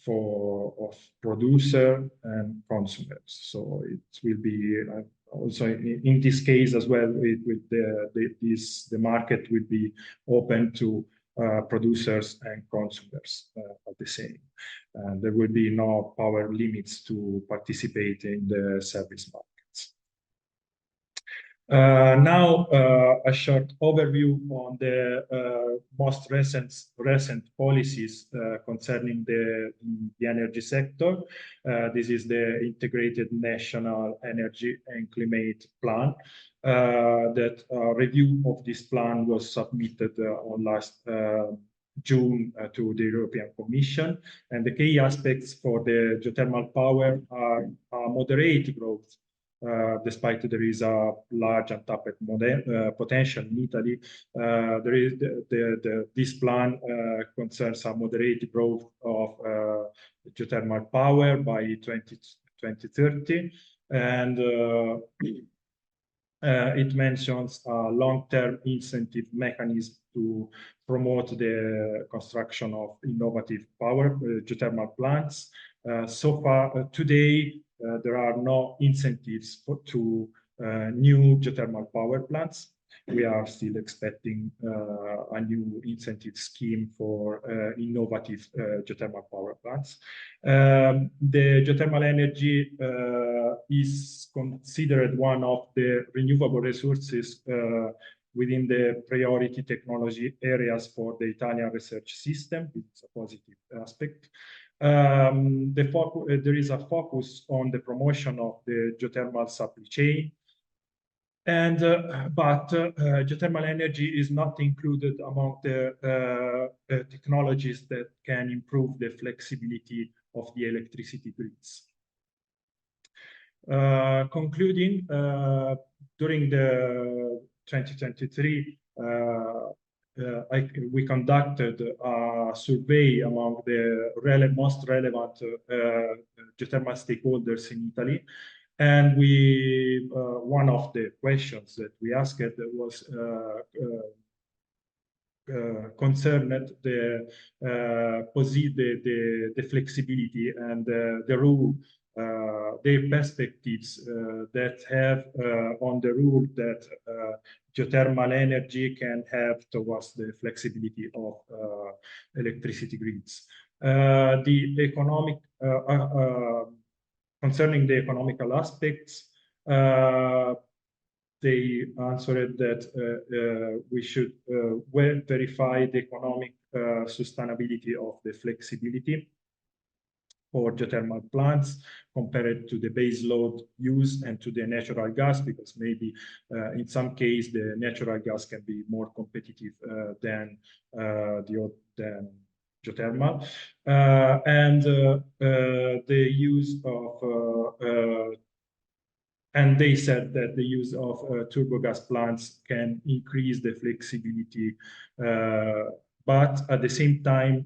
of producer and consumers. So it will be also in this case as well, the market will be open to producers and consumers at the same. And there will be no power limits to participate in the service markets. Now, a short overview on the most recent policies concerning the energy sector. This is the Integrated National Energy and Climate Plan. That review of this plan was submitted on last June to the European Commission, and the key aspects for the geothermal power are moderate growth. Despite there is a large untapped potential in Italy, this plan concerns a moderate growth of geothermal power by 2030, and it mentions a long-term incentive mechanism to promote the construction of innovative power geothermal plants. So far today, there are no incentives to new geothermal power plants. We are still expecting a new incentive scheme for innovative geothermal power plants. The geothermal energy is considered one of the renewable resources within the priority technology areas for the Italian research system. It's a positive aspect. There is a focus on the promotion of the geothermal supply chain. And but geothermal energy is not included among the technologies that can improve the flexibility of the electricity grids. Concluding, during the 2023, we conducted a survey among the most relevant geothermal stakeholders in Italy. And one of the questions that we asked was concerned the flexibility and the rule, the perspectives that have on the rule that geothermal energy can have towards the flexibility of electricity grids. The economic concerning the economical aspects, they answered that we should well verify the economic sustainability of the flexibility for geothermal plants compared to the base load use and to the natural gas, because maybe in some case the natural gas can be more competitive than geothermal, and the use of and they said that the use of turbo gas plants can increase the flexibility, but at the same time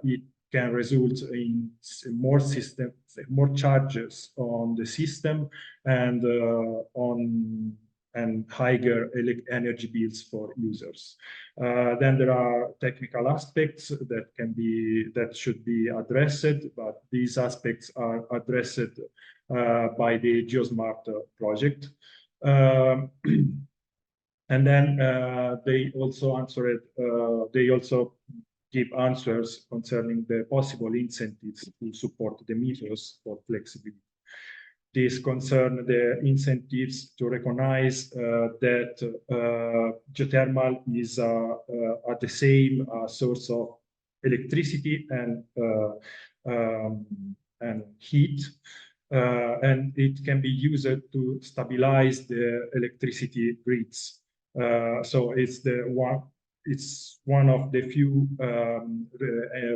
it can result in more charges on the system and higher energy bills for users. Then there are technical aspects that should be addressed, but these aspects are addressed by the GEOSMART project. And then they also answered, they also give answers concerning the possible incentives to support the meters for flexibility. These concern the incentives to recognize that geothermal is at the same source of electricity and heat, and it can be used to stabilize the electricity grids. So it's one of the few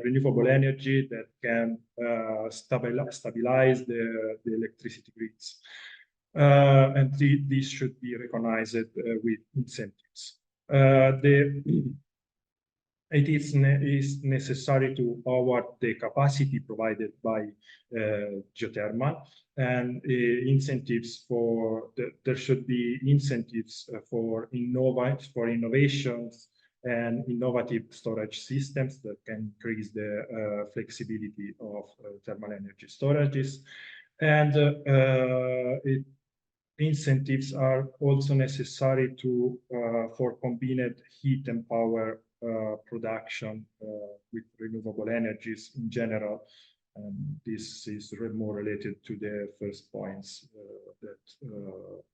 renewable energy that can stabilize the electricity grids. And this should be recognized with incentives. It is necessary to award the capacity provided by geothermal, and incentives there should be incentives for innovations and innovative storage systems that can increase the flexibility of thermal energy storages. And incentives are also necessary for combined heat and power production with renewable energies in general. And this is more related to the first points that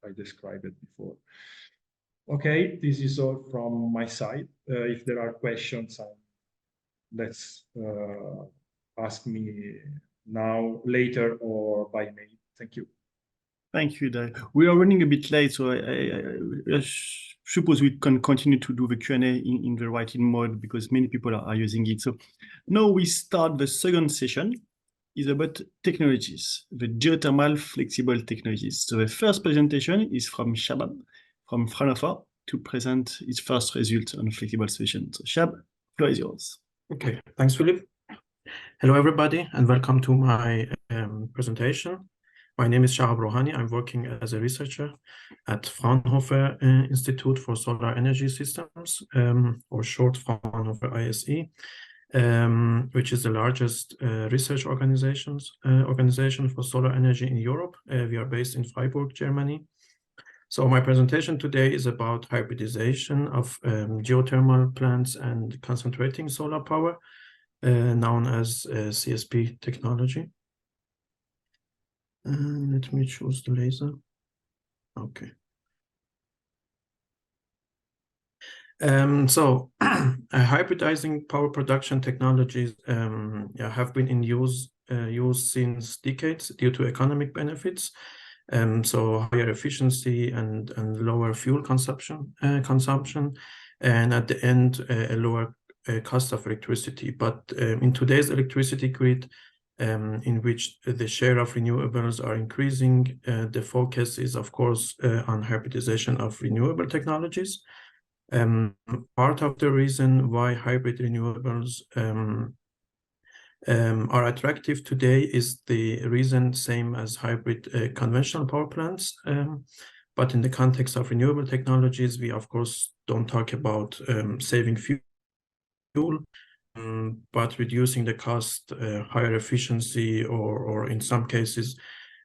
I described before. Okay, this is all from my side. If there are questions, let's ask me now, later, or by mail. Thank you. Thank you, Dai. We are running a bit late, so I suppose we can continue to do the Q&A in the writing mode because many people are using it. So now we start the second session. Is about technologies, the geothermal flexible technologies. So the first presentation is from Shabab from Fraunhofer to present its first result on flexible solutions. So Shab, floor is yours. Okay, thanks, Philip. Hello, everybody, and welcome to my presentation. My name is Shahab Rohani. I'm working as a researcher at Fraunhofer Institute for Solar Energy Systems, or short Fraunhofer ISE, which is the largest research organization for solar energy in Europe. We are based in Freiburg, Germany. So my presentation today is about hybridization of geothermal plants and concentrating solar power, known as CSP technology. Let me choose the laser. Okay. So hybridizing power production technologies have been in use since decades due to economic benefits. So higher efficiency and lower fuel consumption, and at the end a lower cost of electricity. But in today's electricity grid, in which the share of renewables are increasing, the focus is of course on hybridization of renewable technologies. Part of the reason why hybrid renewables are attractive today is the reason same as hybrid conventional power plants. But in the context of renewable technologies, we of course don't talk about saving fuel, but reducing the cost, higher efficiency, or in some cases,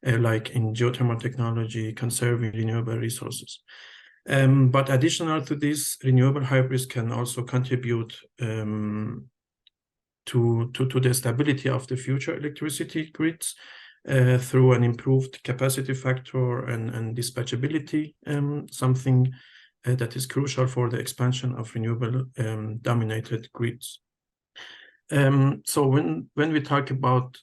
like in geothermal technology, conserving renewable resources. But additional to this, renewable hybrids can also contribute to the stability of the future electricity grids through an improved capacity factor and dispatchability, something that is crucial for the expansion of renewable dominated grids. So when we talk about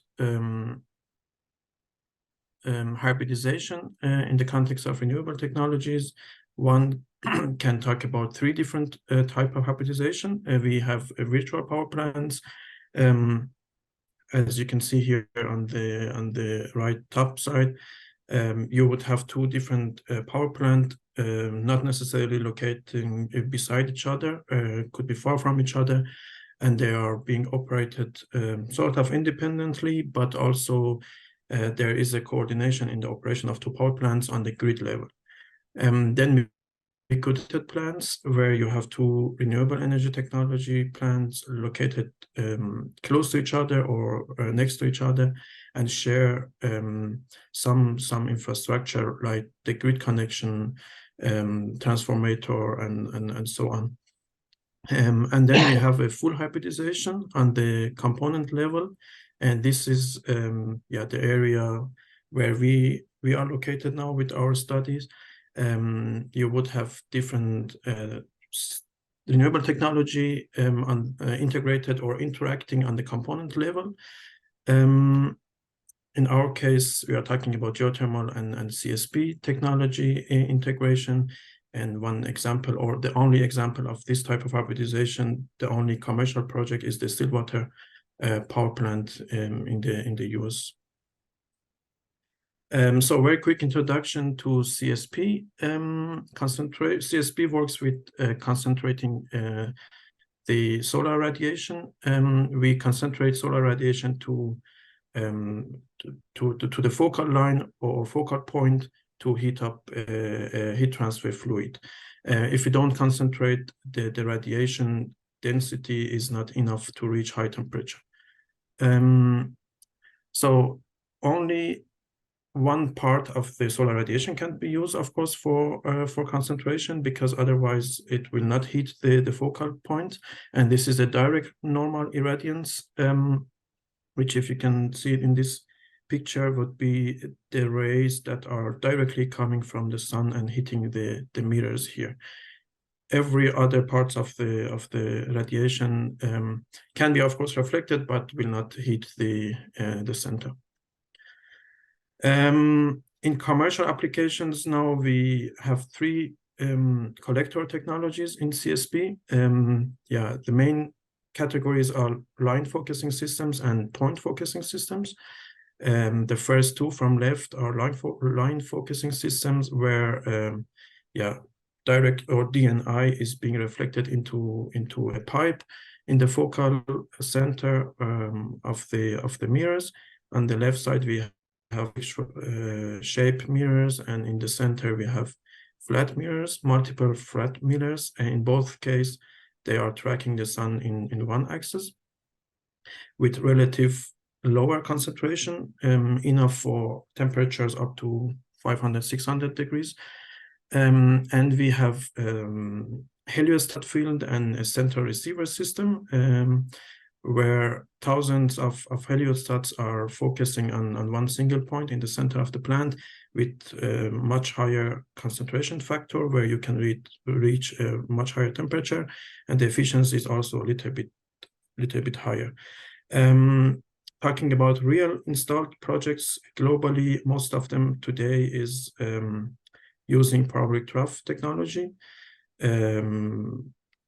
hybridization in the context of renewable technologies, one can talk about three different types of hybridization. We have virtual power plants. As you can see here on the right top side, you would have two different power plants, not necessarily locating beside each other, could be far from each other, and they are being operated sort of independently, but also there is a coordination in the operation of two power plants on the grid level. Then we could have plants where you have two renewable energy technology plants located close to each other or next to each other and share some infrastructure like the grid connection, transformator, and so on. And then we have a full hybridization on the component level, and this is the area where we are located now with our studies. You would have different renewable technology integrated or interacting on the component level. In our case, we are talking about geothermal and CSP technology integration. And one example, or the only example of this type of hybridization, the only commercial project is the Stillwater power plant in the US. So very quick introduction to CSP. CSP works with concentrating the solar radiation. We concentrate solar radiation to the focal line or focal point to heat up a heat transfer fluid. If you don't concentrate, the radiation density is not enough to reach high temperature. So only one part of the solar radiation can be used, of course, for concentration, because otherwise it will not heat the focal point. And this is a direct normal irradiance, which, if you can see it in this picture, would be the rays that are directly coming from the sun and hitting the mirrors here. Every other parts of the radiation can be, of course, reflected, but will not hit the center. In commercial applications now, we have three collector technologies in CSP. The main categories are line focusing systems and point focusing systems. The first two from left are line focusing systems where direct or DNI is being reflected into a pipe in the focal center of the mirrors. On the left side we have shape mirrors, and in the center we have flat mirrors, multiple flat mirrors, and in both cases they are tracking the sun in one axis with relative lower concentration, enough for temperatures up to 500-600 degrees. And we have heliostat field and a central receiver system, where thousands of heliostats are focusing on one single point in the center of the plant with a much higher concentration factor, where you can reach a much higher temperature, and the efficiency is also a little bit higher. Talking about real installed projects globally, most of them today is using parabolic trough technology.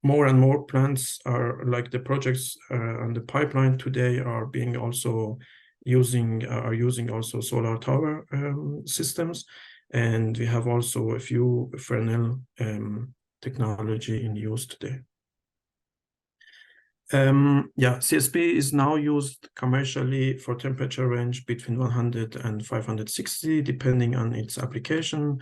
More and more plants are like the projects on the pipeline today are being also using also solar tower systems, and we have also a few Fresnel technology in use today. CSP is now used commercially for temperature range between 100 and 560, depending on its application.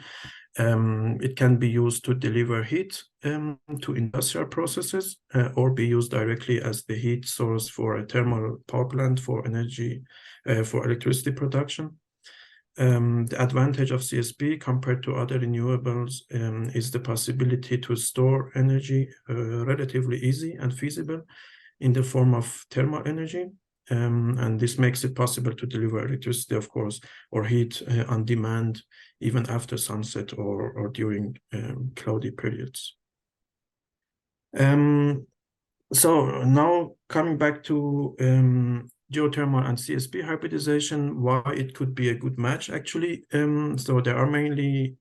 It can be used to deliver heat to industrial processes or be used directly as the heat source for a thermal power plant for energy, for electricity production. The advantage of CSP compared to other renewables is the possibility to store energy relatively easy and feasible in the form of thermal energy. And this makes it possible to deliver electricity, of course, or heat on demand, even after sunset or during cloudy periods. So now coming back to geothermal and CSP hybridization, why it could be a good match, actually. So there are mainly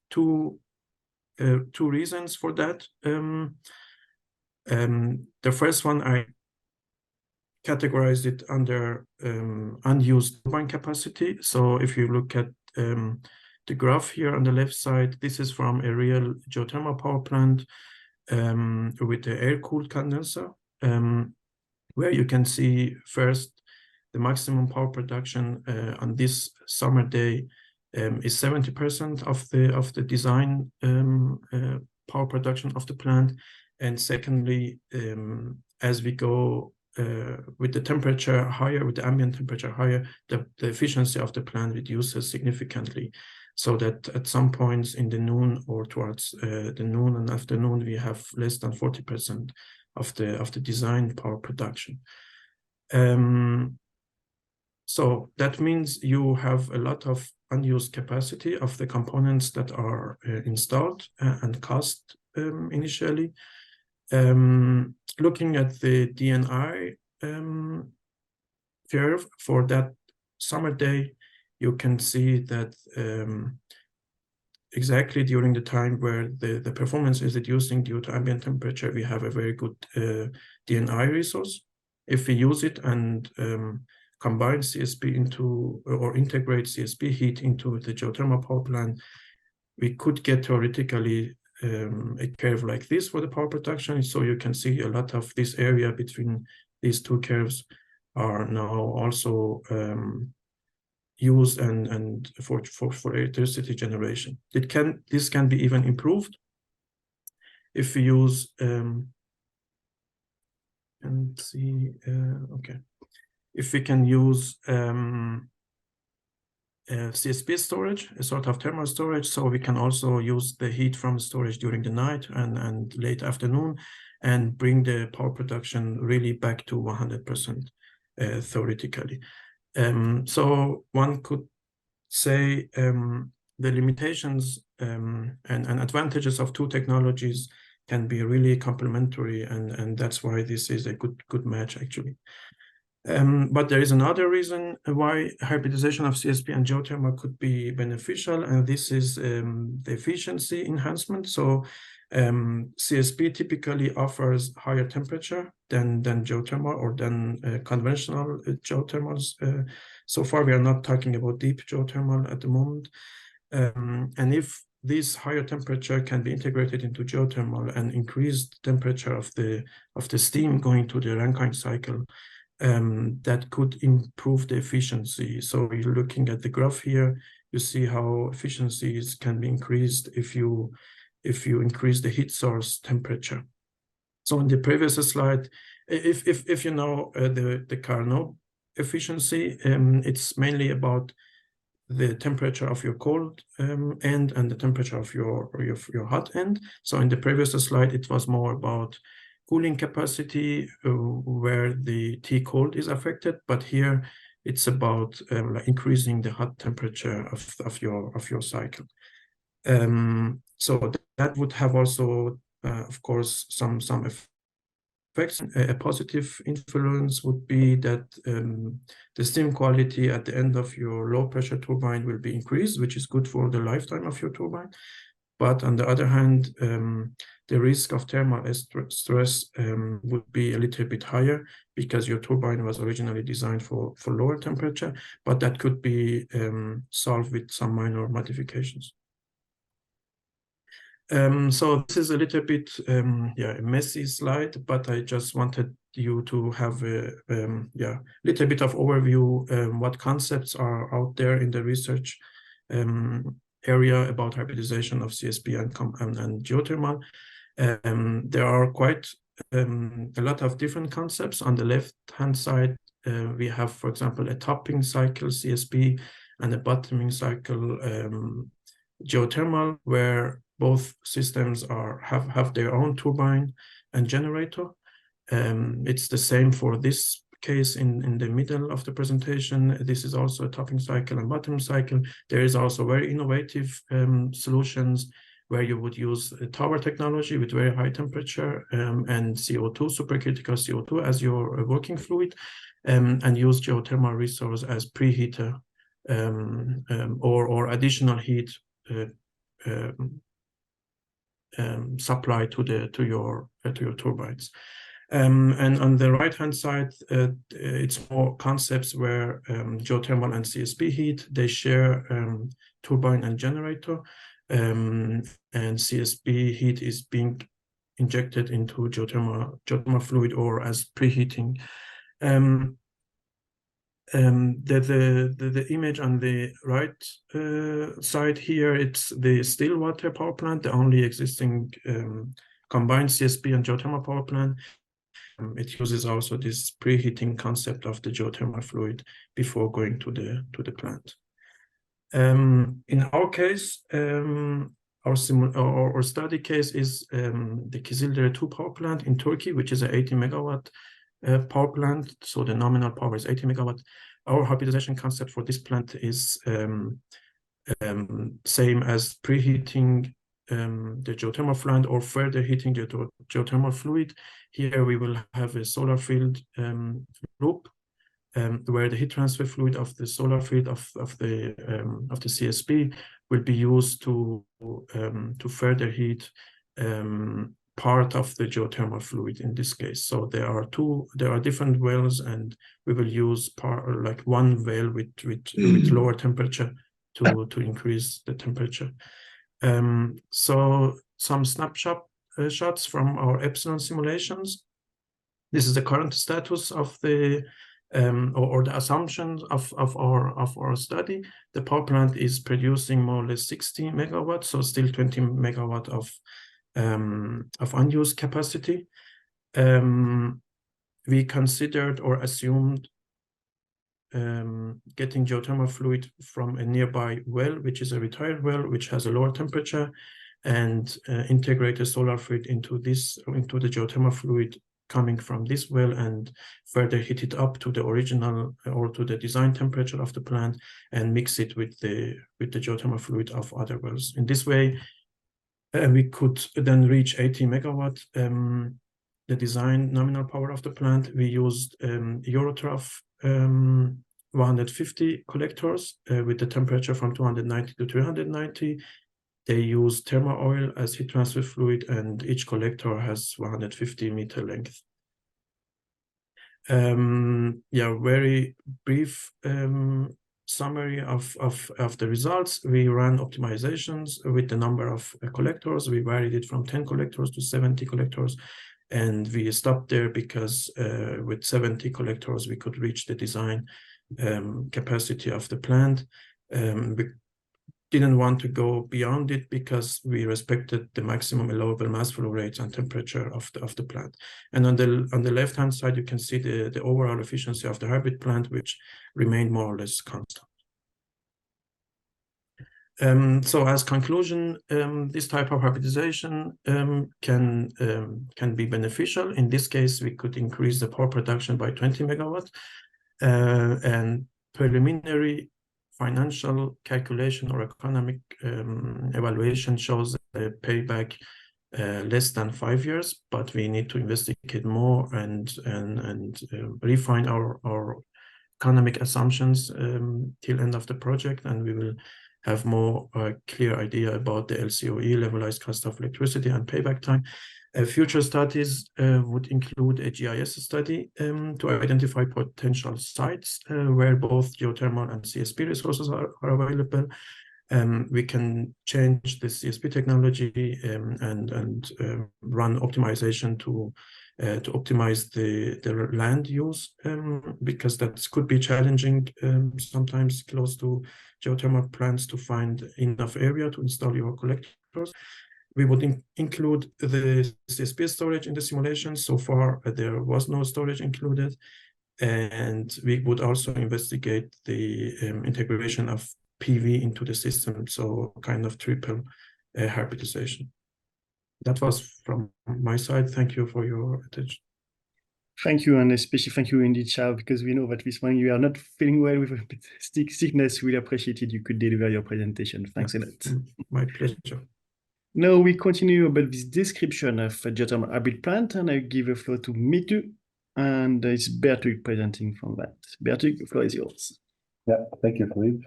two reasons for that. The first one, I categorized it under unused turbine capacity. So if you look at the graph here on the left side, this is from a real geothermal power plant with the air-cooled condenser, where you can see first the maximum power production on this summer day is 70% of the design power production of the plant. And secondly, as we go with the temperature higher, with the ambient temperature higher, the efficiency of the plant reduces significantly, so that at some points in the noon or towards the noon and afternoon, we have less than 40% of the design power production. So that means you have a lot of unused capacity of the components that are installed and cost initially. Looking at the DNI curve for that summer day, you can see that exactly during the time where the performance is reducing due to ambient temperature, we have a very good DNI resource. If we use it and combine CSP into, or integrate CSP heat into the geothermal power plant, we could get theoretically a curve like this for the power production. So you can see a lot of this area between these two curves are now also used and for electricity generation. This can be even improved if we use if we can use CSP storage, a sort of thermal storage, so we can also use the heat from storage during the night and late afternoon and bring the power production really back to 100% theoretically. So one could say the limitations and advantages of two technologies can be really complementary, and that's why this is a good match, actually. But there is another reason why hybridization of CSP and geothermal could be beneficial, and this is the efficiency enhancement. So CSP typically offers higher temperature than geothermal or than conventional geothermals. So far, we are not talking about deep geothermal at the moment. And if this higher temperature can be integrated into geothermal and increase the temperature of the steam going to the Rankine cycle, that could improve the efficiency. So you're looking at the graph here, you see how efficiencies can be increased if you increase the heat source temperature. So in the previous slide, if you know the Carnot efficiency, it's mainly about the temperature of your cold end and the temperature of your hot end. So in the previous slide, it was more about cooling capacity where the T cold is affected, but here it's about like increasing the hot temperature of your cycle. So that would have also, of course, some effects. A positive influence would be that the steam quality at the end of your low pressure turbine will be increased, which is good for the lifetime of your turbine. But on the other hand, the risk of thermal stress would be a little bit higher because your turbine was originally designed for lower temperature, but that could be solved with some minor modifications. So this is a little bit a messy slide, but I just wanted you to have a little bit of overview what concepts are out there in the research area about hybridization of CSP and geothermal. There are quite a lot of different concepts. On the left-hand side, we have, for example, a topping cycle CSP and a bottoming cycle geothermal, where both systems have their own turbine and generator. It's the same for this case in the middle of the presentation. This is also a topping cycle and bottom cycle. There is also very innovative solutions where you would use tower technology with very high temperature and CO2, supercritical CO2 as your working fluid, and use geothermal resource as preheater or additional heat supply to your turbines. And on the right-hand side, it's more concepts where geothermal and CSP heat, they share turbine and generator, and CSP heat is being injected into geothermal fluid or as preheating. The image on the right side here, it's the Stillwater power plant, the only existing combined CSP and geothermal power plant. It uses also this preheating concept of the geothermal fluid before going to the plant. In our case, our study case is the Kızıldere 2 power plant in Turkey, which is an 80 megawatt power plant. So the nominal power is 80 megawatt. Our hybridization concept for this plant is same as preheating the geothermal fluid or further heating the geothermal fluid. Here we will have a solar field loop where the heat transfer fluid of the solar field of the CSP will be used to further heat part of the geothermal fluid in this case. So there are different wells, and we will use like one well with lower temperature to increase the temperature. So some shots from our Epsilon simulations. This is the current status of the or the assumptions of our study. The power plant is producing more or less 60 megawatts, so still 20 megawatt of unused capacity. We considered or assumed getting geothermal fluid from a nearby well, which is a retired well, which has a lower temperature, and integrate a solar fluid into the geothermal fluid coming from this well, and further heat it up to the original or to the design temperature of the plant, and mix it with the geothermal fluid of other wells. In this way, we could then reach 80 megawatt. The design nominal power of the plant, we used Eurotrough 150 collectors with the temperature from 290 to 390. They use thermal oil as heat transfer fluid, and each collector has 150 meter length. Very brief summary of the results. We ran optimizations with the number of collectors. We varied it from 10 collectors to 70 collectors, and we stopped there because with 70 collectors we could reach the design capacity of the plant. We didn't want to go beyond it because we respected the maximum allowable mass flow rates and temperature of the plant. And on the left hand side, you can see the overall efficiency of the hybrid plant, which remained more or less constant. So as conclusion, this type of hybridization can be beneficial. In this case, we could increase the power production by 20 megawatt, and preliminary financial calculation or economic evaluation shows a payback less than 5 years, but we need to investigate more and refine our economic assumptions till end of the project, and we will have more clear idea about the LCOE, levelized cost of electricity, and payback time. Future studies would include a GIS study to identify potential sites where both geothermal and CSP resources are available. We can change the CSP technology and run optimization to optimize the land use, because that could be challenging sometimes close to geothermal plants to find enough area to install your collectors. We would include the CSP storage in the simulation. So far, there was no storage included. And we would also investigate the integration of PV into the system, so kind of triple hybridization. That was from my side. Thank you for your attention. Thank you, and especially thank you indeed, Charles, because we know that this morning you are not feeling well with a bit sickness. We appreciated you could deliver your presentation. Thanks a lot. My pleasure. Now we continue about this description of a geothermal hybrid plant, and I give the floor to Mitu, and it's Bertug presenting from that. Bertug, the floor is yours. Yeah, thank you, Philippe.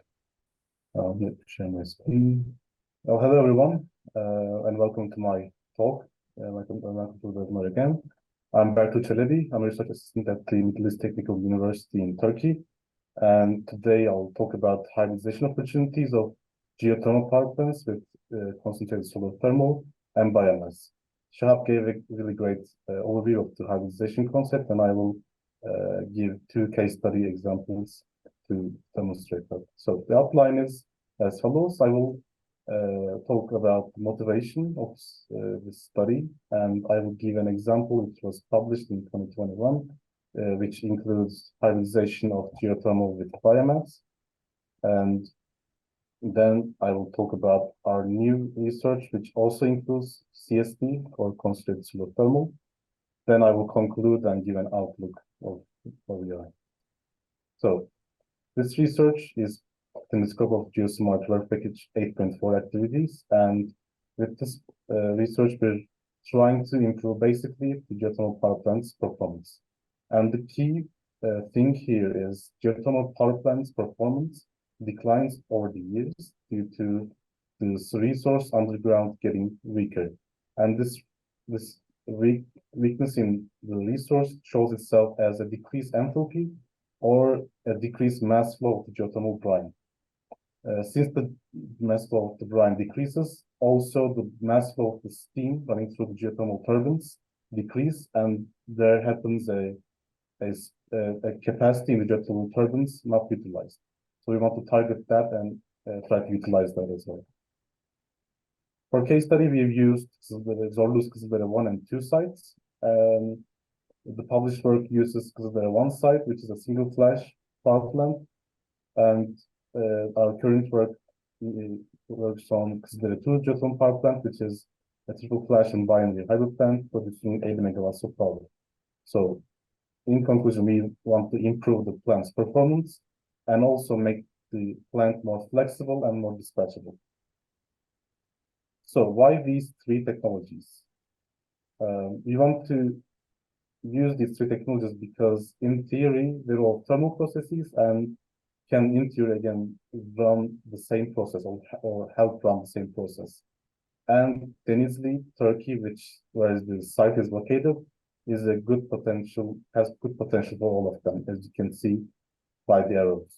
Let me share my screen. Oh, hello, everyone, and welcome to my talk. Welcome to the webinar again. I'm Bertug Çelebi. I'm a research assistant at the Middle East Technical University in Turkey. And today I'll talk about hybridization opportunities of geothermal power plants with concentrated solar thermal and biomass. Shahab gave a really great overview of the hybridization concept, and I will give 2 case study examples to demonstrate that. So the outline is as follows. I will talk about the motivation of this study, and I will give an example which was published in 2021, which includes hybridization of geothermal with biomass. And then I will talk about our new research, which also includes CST, or concentrated solar thermal. Then I will conclude and give an outlook of where we are. So this research is in the scope of GEOSMART Work Package 8.4 activities. And with this research, we're trying to improve basically the geothermal power plant's performance. And the key thing here is geothermal power plant's performance declines over the years due to this resource underground getting weaker. And this weakness in the resource shows itself as a decreased enthalpy or a decreased mass flow of the geothermal brine. Since the mass flow of the brine decreases, also the mass flow of the steam running through the geothermal turbines decrease, and there happens a capacity in the geothermal turbines not utilized. So we want to target that and try to utilize that as well. For case study, we've used Zorlu's Kızıldere 1 and 2 sites. The published work uses Kızıldere 1 site, which is a single flash power plant, and our current work works on Kızıldere 2 geothermal power plant, which is a triple flash and binary hybrid plant producing 80 megawatts of power. So, in conclusion, we want to improve the plant's performance and also make the plant more flexible and more dispatchable. So, why these 3 technologies? We want to use these 3 technologies because, in theory, they're all thermal processes and can, in theory, again, run the same process or help run the same process. And Denizli, Turkey, where the site is located, is a good potential, has good potential for all of them, as you can see by the arrows.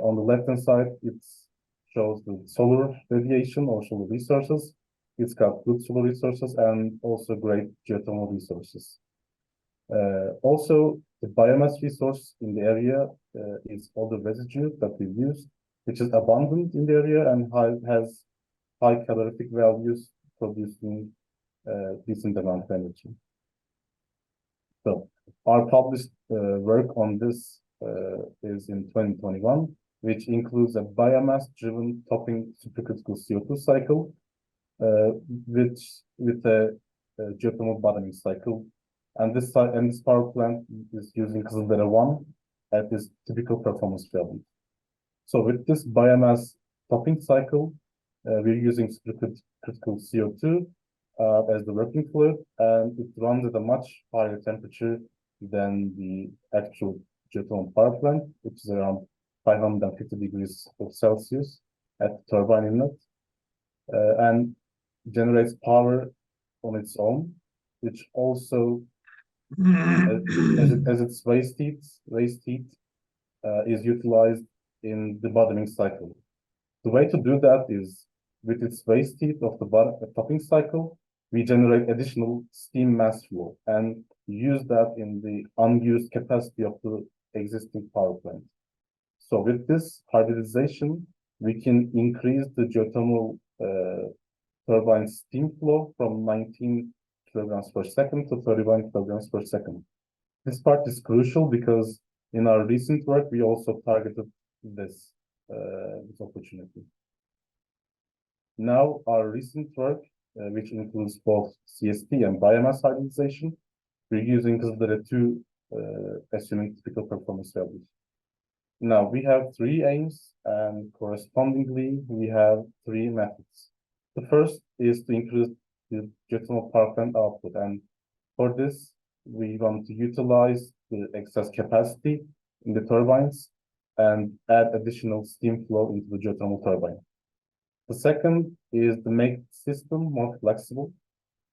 On the left-hand side, it shows the solar radiation or solar resources. It's got good solar resources and also great geothermal resources. Also, the biomass resource in the area is all the residue that we use, which is abundant in the area and has high calorific values, producing decent amount of energy. So our published work on this is in 2021, which includes a biomass-driven topping supercritical CO2 cycle, with a geothermal bottoming cycle. And this power plant is using Kızıldere 1 at its typical performance value. So with this biomass topping cycle, we're using supercritical CO2 as the working fluid, and it runs at a much higher temperature than the actual geothermal power plant, which is around 550 degrees Celsius at the turbine inlet, and generates power on its own, which also, as its waste heat is utilized in the bottoming cycle. The way to do that is with its waste heat of the topping cycle, we generate additional steam mass flow and use that in the unused capacity of the existing power plant. So with this hybridization, we can increase the geothermal turbine steam flow from 19 kilograms per second to 31 kilograms per second. This part is crucial because in our recent work, we also targeted this opportunity. Now, our recent work, which includes both CST and biomass hybridization, we're using Kızıldere 2, assuming typical performance values. Now, we have 3 aims, and correspondingly, we have 3 methods. The first is to increase the geothermal power plant output, and for this, we want to utilize the excess capacity in the turbines and add additional steam flow into the geothermal turbine. The second is to make the system more flexible.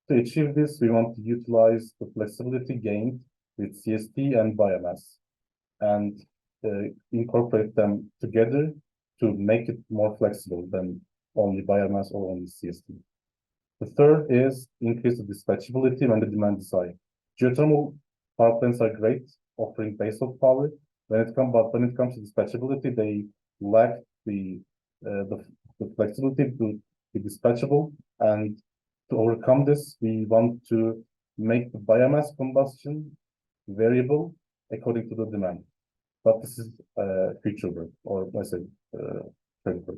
To achieve this, we want to utilize the flexibility gained with CST and biomass and incorporate them together to make it more flexible than only biomass or only CST. The third is increase the dispatchability when the demand is high. Geothermal power plants are great, offering baseload power. When it comes to dispatchability, they lack the flexibility to be dispatchable. And to overcome this, we want to make the biomass combustion variable according to the demand. But this is future work, or let's say current work.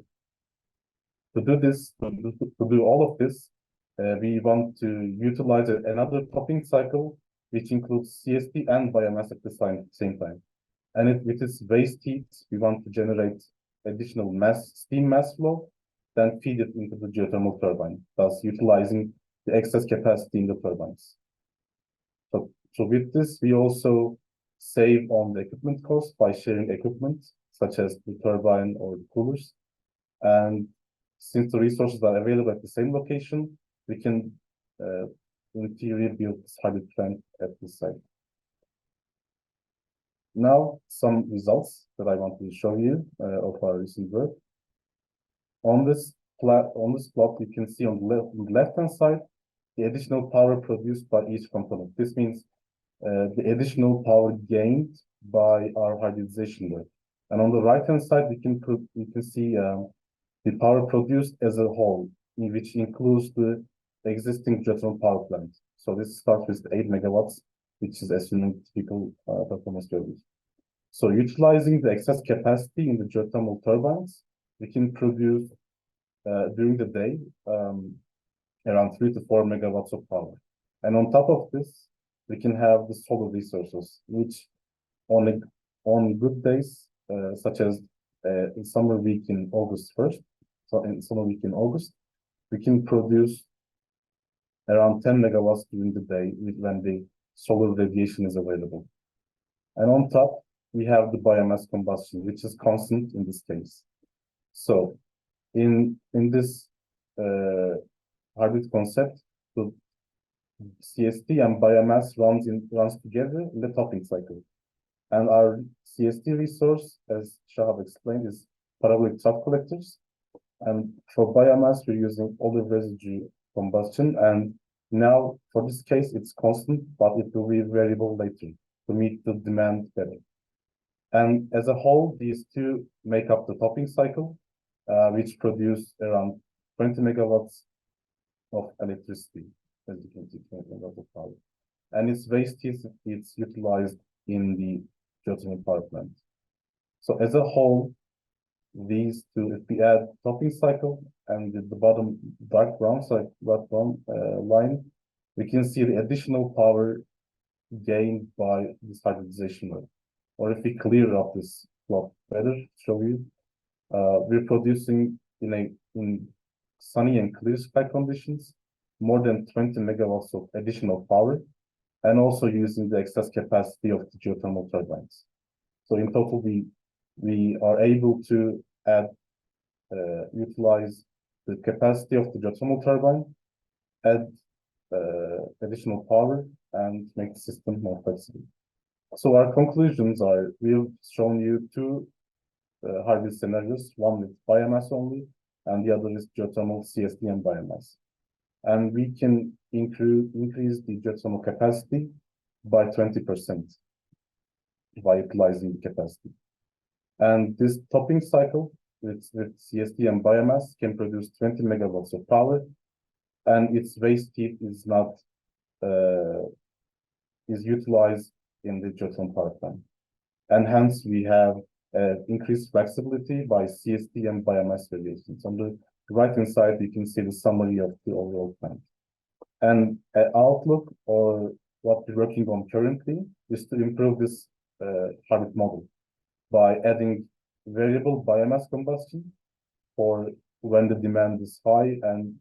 To do this, to do all of this, we want to utilize another topping cycle, which includes CST and biomass at the same time. And with its waste heat, we want to generate additional steam mass flow, then feed it into the geothermal turbine, thus utilizing the excess capacity in the turbines. So with this, we also save on the equipment cost by sharing equipment, such as the turbine or the coolers. And since the resources are available at the same location, we can, in theory, build this hybrid plant at this site. Now, some results that I want to show you of our recent work. On this plot, you can see on the left-hand side the additional power produced by each component. This means the additional power gained by our hybridization work. And on the right-hand side, we can see the power produced as a whole, which includes the existing geothermal power plant. So this starts with 8 megawatts, which is assuming typical performance values. So utilizing the excess capacity in the geothermal turbines, we can produce during the day around 3 to 4 megawatts of power. And on top of this, we can have the solar resources, which on good days, such as in summer week in August 1st, so in summer week in August, we can produce around 10 megawatts during the day when the solar radiation is available. And on top, we have the biomass combustion, which is constant in this case. So in this hybrid concept, the CST and biomass runs together in the topping cycle. And our CST resource, as Shahab explained, is parabolic trough collectors. And for biomass, we're using olive residue combustion. And now, for this case, it's constant, but it will be variable later to meet the demand better. And as a whole, these two make up the topping cycle, which produce around 20 megawatts of electricity, as you can see, 20 megawatts of power. And its waste heat is utilized in the geothermal power plant. So as a whole, these two, if we add topping cycle and the bottom dark brown line, we can see the additional power gained by this hybridization rate. Or if we clear up this plot better, show you, we're producing in sunny and clear sky conditions more than 20 megawatts of additional power, and also using the excess capacity of the geothermal turbines. So in total, we are able to utilize the capacity of the geothermal turbine, add additional power, and make the system more flexible. So our conclusions are, we've shown you two hybrid scenarios, one with biomass only, and the other is geothermal CSD and biomass. And we can increase the geothermal capacity by 20% by utilizing the capacity. And this topping cycle with CSD and biomass can produce 20 megawatts of power, and its waste heat is not is utilized in the geothermal power plant. And hence we have increased flexibility by CSD and biomass variations. On the right-hand side, you can see the summary of the overall plant. And outlook, or what we're working on currently, is to improve this hybrid model by adding variable biomass combustion for when the demand is high and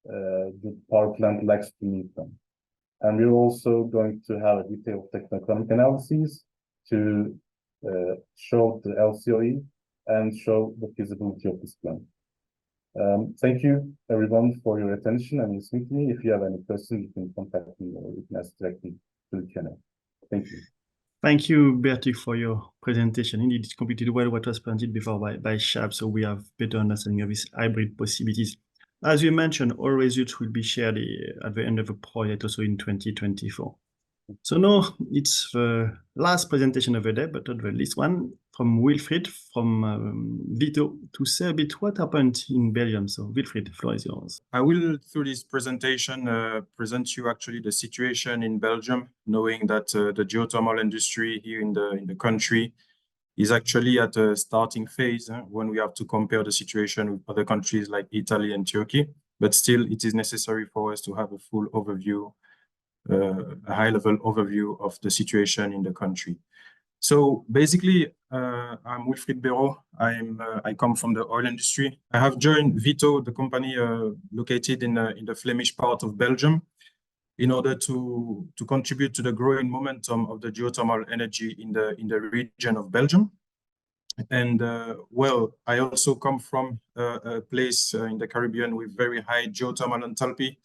the power plant lacks to meet them. And we're also going to have a detailed techno-economic analysis to show the LCOE and show the feasibility of this plan. Thank you, everyone, for your attention and listening to me. If you have any questions, you can contact me or you can ask directly to the channel. Thank you. Thank you, Bertie, for your presentation. Indeed, it completed well what was presented before by Shab, so we have better understanding of these hybrid possibilities. As you mentioned, all results will be shared at the end of the project, also in 2024. So now it's the last presentation of the day, but not the least one, from Wilfried from Vito, to say a bit what happened in Belgium. So Wilfried, the floor is yours. I will, through this presentation, present you actually the situation in Belgium, knowing that the geothermal industry here in the country is actually at a starting phase when we have to compare the situation with other countries like Italy and Turkey. But still, it is necessary for us to have a full overview, a high-level overview of the situation in the country. So basically, I'm Wilfried Béraud. I come from the oil industry. I have joined Vito, the company located in the Flemish part of Belgium, in order to contribute to the growing momentum of the geothermal energy in the region of Belgium. And well, I also come from a place in the Caribbean with very high geothermal enthalpy.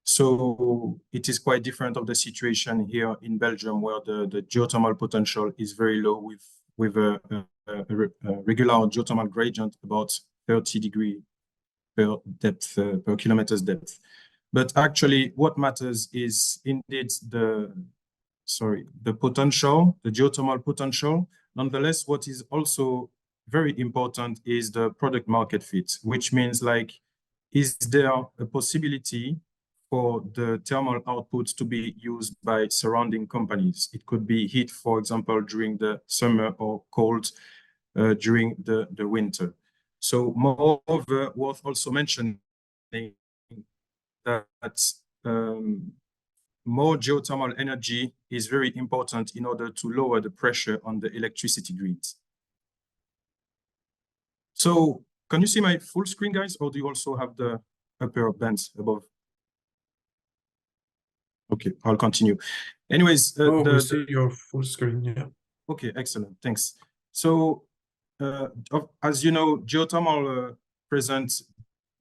So it is quite different of the situation here in Belgium, where the geothermal potential is very low with a regular geothermal gradient about 30 degrees per kilometer's depth. But actually, what matters is indeed the potential, the geothermal potential. Nonetheless, what is also very important is the product market fit, which means, like, is there a possibility for the thermal output to be used by surrounding companies? It could be heat, for example, during the summer, or cold during the winter. So moreover, worth also mentioning that more geothermal energy is very important in order to lower the pressure on the electricity grids. So can you see my full screen, guys, or do you also have the upper bands above? Okay, I'll continue. Anyways, we see your full screen, yeah. Okay, excellent, thanks. So as you know, geothermal presents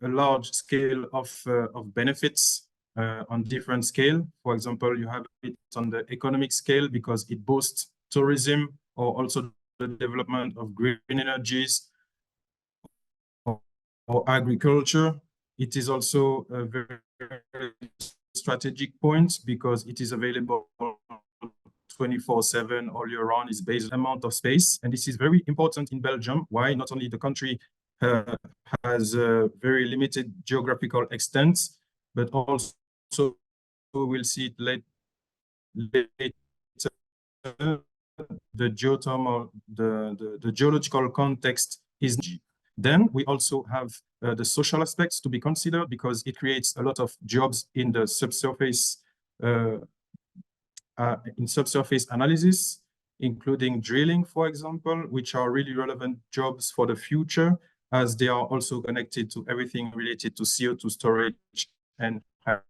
a large scale of benefits on different scale. For example, you have it on the economic scale because it boosts tourism, or also the development of green energies or agriculture. It is also a very strategic point because it is available 24/7 all year round. Is based on amount of space, and this is very important in Belgium. Why? Not only the country has a very limited geographical extent, but also we'll see it later. The geothermal, the geological context is energy. Then we also have the social aspects to be considered, because it creates a lot of jobs in the subsurface analysis, including drilling, for example, which are really relevant jobs for the future, as they are also connected to everything related to CO2 storage and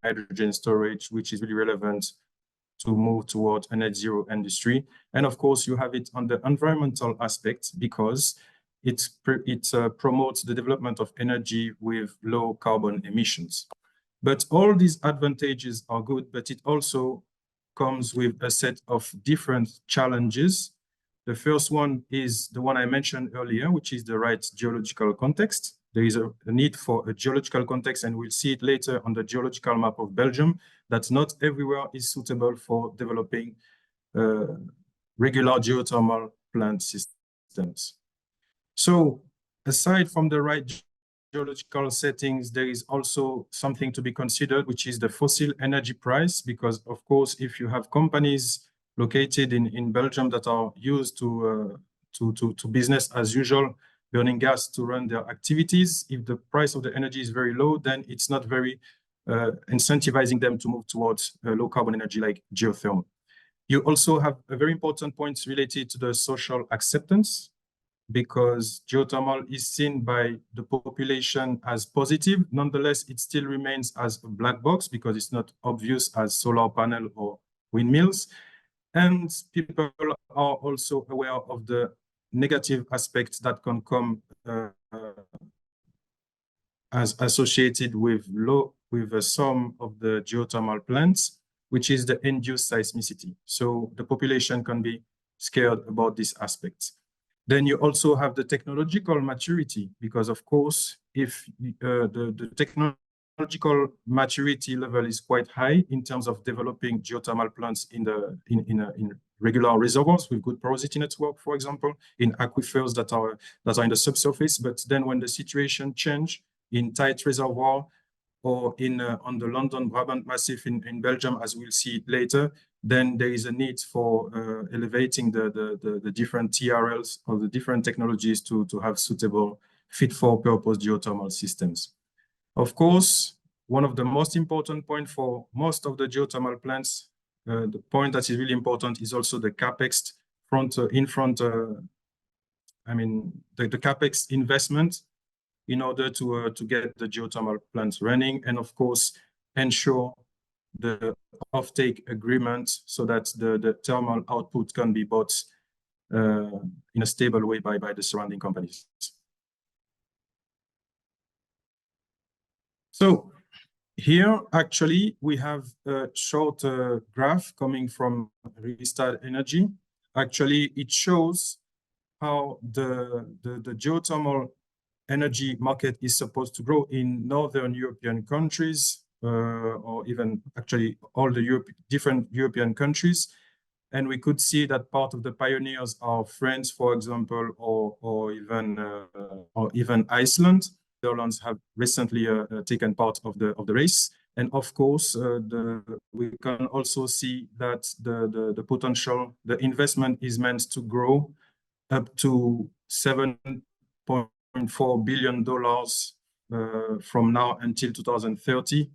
hydrogen storage, which is really relevant to move towards a net zero industry. And of course, you have it on the environmental aspect, because it promotes the development of energy with low carbon emissions. But all these advantages are good, but it also comes with a set of different challenges. The first one is the one I mentioned earlier, which is the right geological context. There is a need for a geological context, and we'll see it later on the geological map of Belgium, that not everywhere is suitable for developing regular geothermal plant systems. So aside from the right geological settings, there is also something to be considered, which is the fossil energy price, because of course, if you have companies located in Belgium that are used to business as usual, burning gas to run their activities, if the price of the energy is very low, then it's not very incentivizing them to move towards low carbon energy like geothermal. You also have a very important point related to the social acceptance, because geothermal is seen by the population as positive. Nonetheless, it still remains as a black box, because it's not obvious as solar panel or windmills. And people are also aware of the negative aspects that can come as associated with some of the geothermal plants, which is the induced seismicity. So the population can be scared about these aspects. Then you also have the technological maturity, because of course, if the technological maturity level is quite high in terms of developing geothermal plants in regular reservoirs with good porosity network, for example, in aquifers that are in the subsurface. But then when the situation change in tight reservoir, or on the London Brabant Massif in Belgium, as we'll see later, then there is a need for elevating the different TRLs or the different technologies to have suitable fit-for-purpose geothermal systems. Of course, one of the most important points for most of the geothermal plants, the point that is really important is also the CapEx the CapEx investment in order to get the geothermal plants running, and of course, ensure the offtake agreement so that the thermal output can be bought in a stable way by the surrounding companies. So here, actually, we have a short graph coming from Restart Energy. Actually, it shows how the geothermal energy market is supposed to grow in Northern European countries, or even actually all the different European countries. And we could see that part of the pioneers are France, for example, or even Iceland. The Netherlands have recently taken part of the race. And of course, we can also see that the potential, the investment is meant to grow up to $7.4 billion from now until 2030,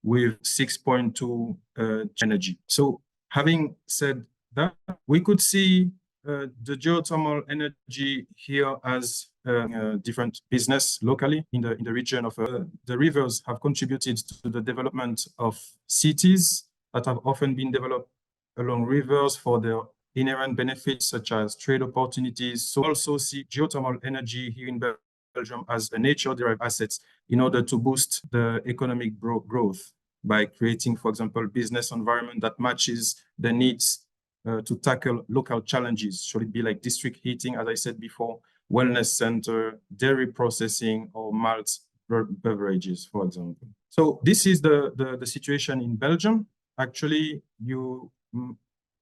with 6.2 energy. So having said that, we could see the geothermal energy here as a different business locally in the region of the rivers have contributed to the development of cities that have often been developed along rivers for their inherent benefits such as trade opportunities. So also see geothermal energy here in Belgium as a nature-derived asset in order to boost the economic growth by creating, for example, business environment that matches the needs to tackle local challenges. Should it be like district heating, as I said before, wellness center, dairy processing, or malt beverages, for example. So this is the situation in Belgium. Actually,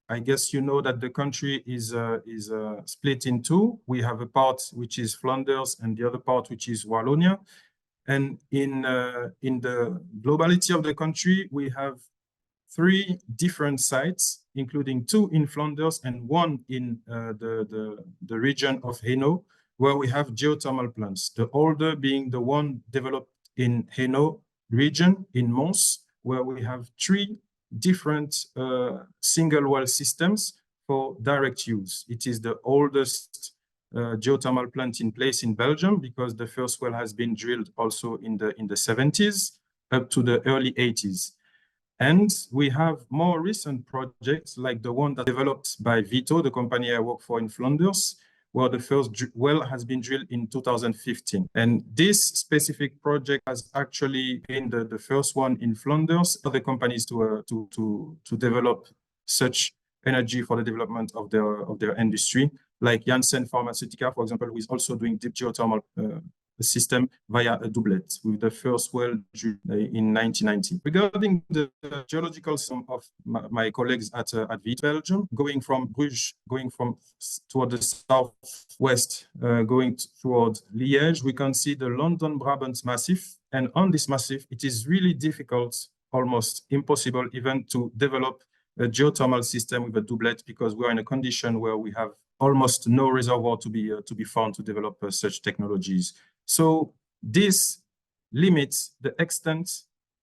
I guess you know that the country is split in two. We have a part which is Flanders and the other part which is Wallonia. And in the globality of the country, we have 3 different sites, including 2 in Flanders and 1 in the region of Hainaut, where we have geothermal plants. The older being the one developed in Hainaut region in Mons, where we have 3 different single well systems for direct use. It is the oldest geothermal plant in place in Belgium, because the first well has been drilled also in the 70s up to the early 80s. And we have more recent projects like the one that developed by Vito, the company I work for in Flanders, where the first well has been drilled in 2015. And this specific project has actually been the first one in Flanders, other companies to develop such energy for the development of their industry, like Janssen Pharmaceutica, for example, who is also doing deep geothermal system via a doublet with the first well in 1990. Regarding the geological sum of my colleagues at Vito, Belgium, going from Bruges, going from toward the southwest, going toward Liège, we can see the London Brabant Massif. And on this massif, it is really difficult, almost impossible even, to develop a geothermal system with a doublet, because we are in a condition where we have almost no reservoir to be found to develop such technologies. So this limits the extent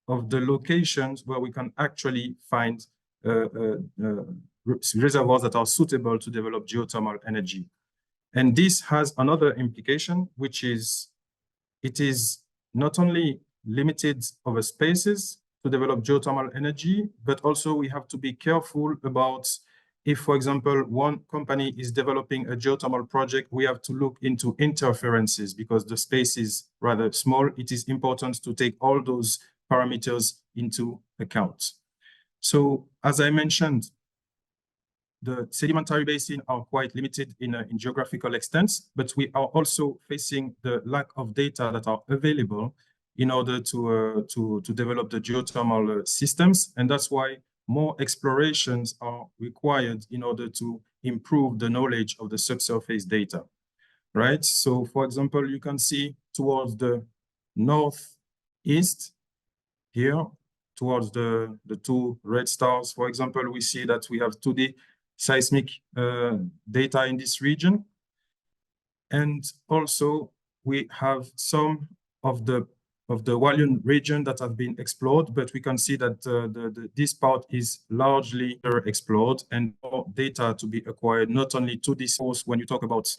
of the locations where we can actually find reservoirs that are suitable to develop geothermal energy. And this has another implication, which is it is not only limited over spaces to develop geothermal energy, but also we have to be careful about if, for example, one company is developing a geothermal project, we have to look into interferences because the space is rather small. It is important to take all those parameters into account. So, as I mentioned, the sedimentary basins are quite limited in geographical extents, but we are also facing the lack of data that are available in order to develop the geothermal systems. And that's why more explorations are required in order to improve the knowledge of the subsurface data, right? So, for example, you can see towards the northeast here, towards the 2 red stars, for example, we see that we have 2D seismic data in this region. And also we have some of the Walloon region that have been explored, but we can see that this part is largely explored and more data to be acquired, not only to this source. When you talk about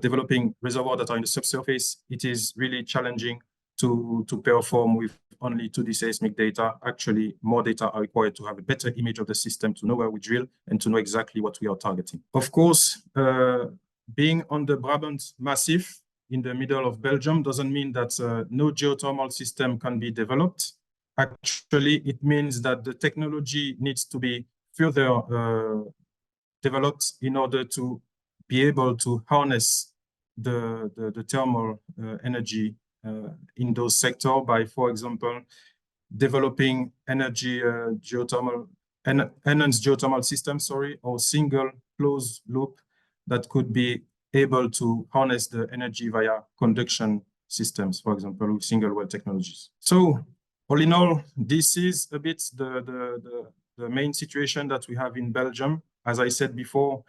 developing reservoirs that are in the subsurface, it is really challenging to perform with only 2D seismic data. Actually, more data are required to have a better image of the system, to know where we drill and to know exactly what we are targeting. Of course, being on the Brabant Massif in the middle of Belgium doesn't mean that no geothermal system can be developed. Actually, it means that the technology needs to be further developed in order to be able to harness the thermal energy in those sectors by, for example, developing energy geothermal, enhanced geothermal systems, or single closed loop that could be able to harness the energy via conduction systems, for example, with single well technologies. So, all in all, this is a bit the main situation that we have in Belgium. As I said before,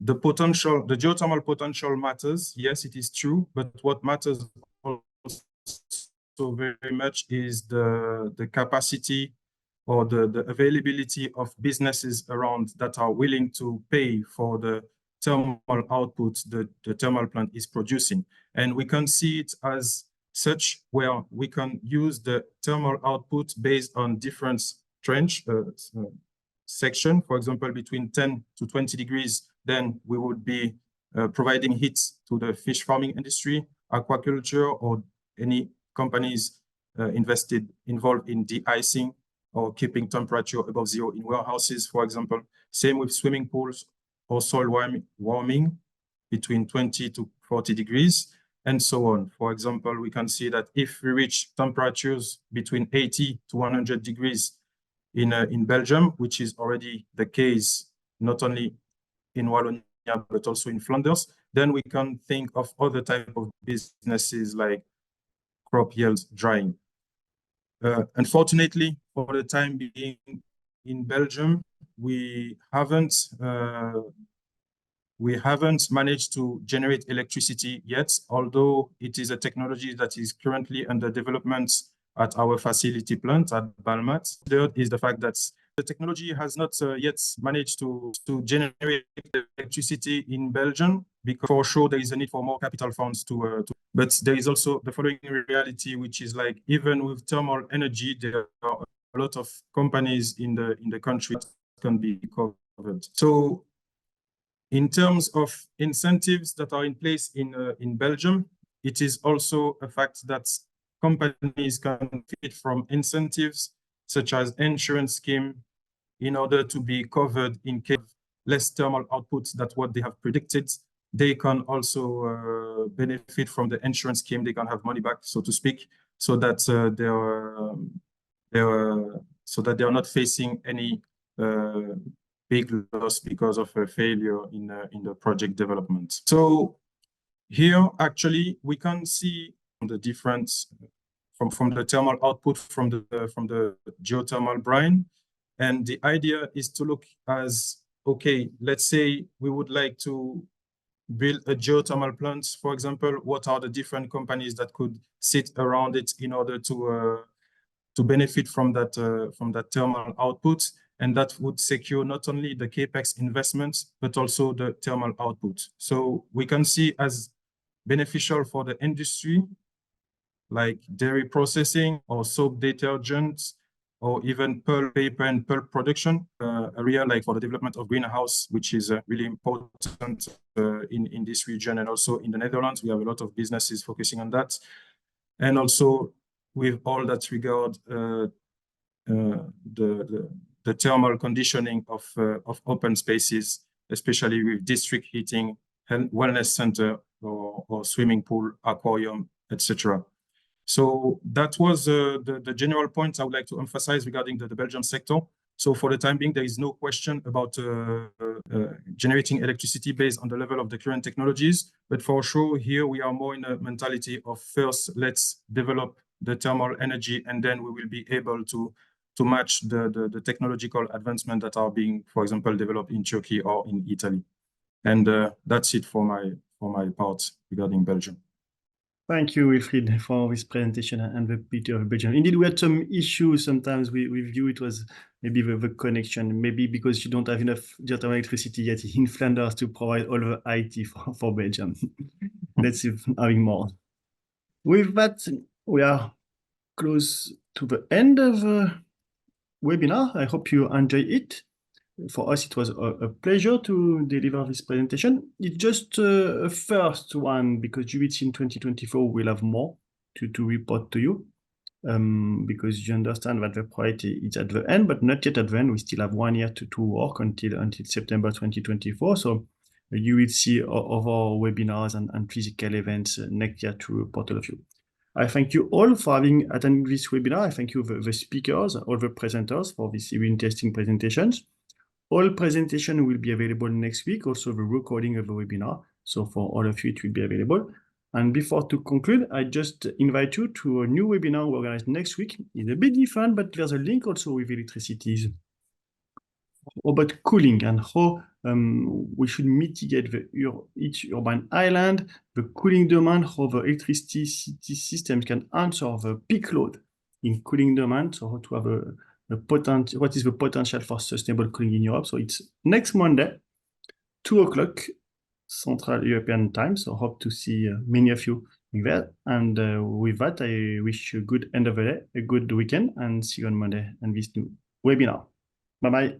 the geothermal potential matters. Yes, it is true, but what matters also very much is the capacity or the availability of businesses around that are willing to pay for the thermal output the thermal plant is producing. And we can see it as such, where we can use the thermal output based on different trench section, for example, between 10 to 20 degrees, then we would be providing heat to the fish farming industry, aquaculture, or any companies involved in de-icing or keeping temperature above 0 in warehouses, for example. Same with swimming pools or soil warming between 20 to 40 degrees, and so on. For example, we can see that if we reach temperatures between 80 to 100 degrees in Belgium, which is already the case not only in Wallonia, but also in Flanders, then we can think of other type of businesses like crop yield drying. Unfortunately, for the time being in Belgium, we haven't We haven't managed to generate electricity yet, although it is a technology that is currently under development at our facility plant at Balmat. Third is the fact that the technology has not yet managed to generate electricity in Belgium, because for sure there is a need for more capital funds but there is also the following reality, which is like, even with thermal energy, there are a lot of companies in the country that can be covered. So in terms of incentives that are in place in Belgium, it is also a fact that companies can benefit from incentives such as insurance scheme in order to be covered in case of less thermal output than what they have predicted. They can also benefit from the insurance scheme. They can have money back, so to speak, so that they are not facing any big loss because of a failure in the project development. So here, actually, we can see the difference from the thermal output from the geothermal brine. And the idea is to look as, okay, let's say we would like to build a geothermal plant, for example. What are the different companies that could sit around it in order to benefit from that thermal output? And that would secure not only the capex investments, but also the thermal output. So we can see as beneficial for the industry, like dairy processing or soap detergents, or even pulp, paper and pulp production area, like for the development of greenhouse, which is really important in this region. And also in the Netherlands, we have a lot of businesses focusing on that. And also with all that regard, the thermal conditioning of open spaces, especially with district heating, wellness center, or swimming pool, aquarium, etc. So that was the general points I would like to emphasize regarding the Belgian sector. So for the time being, there is no question about generating electricity based on the level of the current technologies. But for sure, here we are more in a mentality of first, let's develop the thermal energy, and then we will be able to match the technological advancement that are being, for example, developed in Turkey or in Italy. And that's it for my part regarding Belgium. Thank you, Wilfried, for this presentation and the picture of Belgium. Indeed, we had some issues sometimes with you. It was maybe the connection, maybe because you don't have enough geothermal electricity yet in Flanders to provide all the IT for Belgium. Let's see if having more. With that, we are close to the end of the webinar. I hope you enjoy it. For us, it was a pleasure to deliver this presentation. It's just a first one, because you will see in 2024 we'll have more to report to you, because you understand that the priority is at the end, but not yet at the end. We still have 1 year to work until September 2024. So you will see other webinars and physical events next year to report all of you. I thank you all for having attended this webinar. I thank you the speakers, all the presenters for these really interesting presentations. All presentation will be available next week, also the recording of the webinar. So for all of you, it will be available. And before to conclude, I just invite you to a new webinar we organize next week. It's a bit different, but there's a link also with electricity about cooling and how we should mitigate each urban island, the cooling demand, how the electricity systems can answer the peak load in cooling demand. So how to have what is the potential for sustainable cooling in Europe. So it's next Monday, 2 o'clock Central European time. So hope to see many of you there. And with that, I wish you a good end of the day, a good weekend, and see you on Monday and this new webinar. Bye-bye.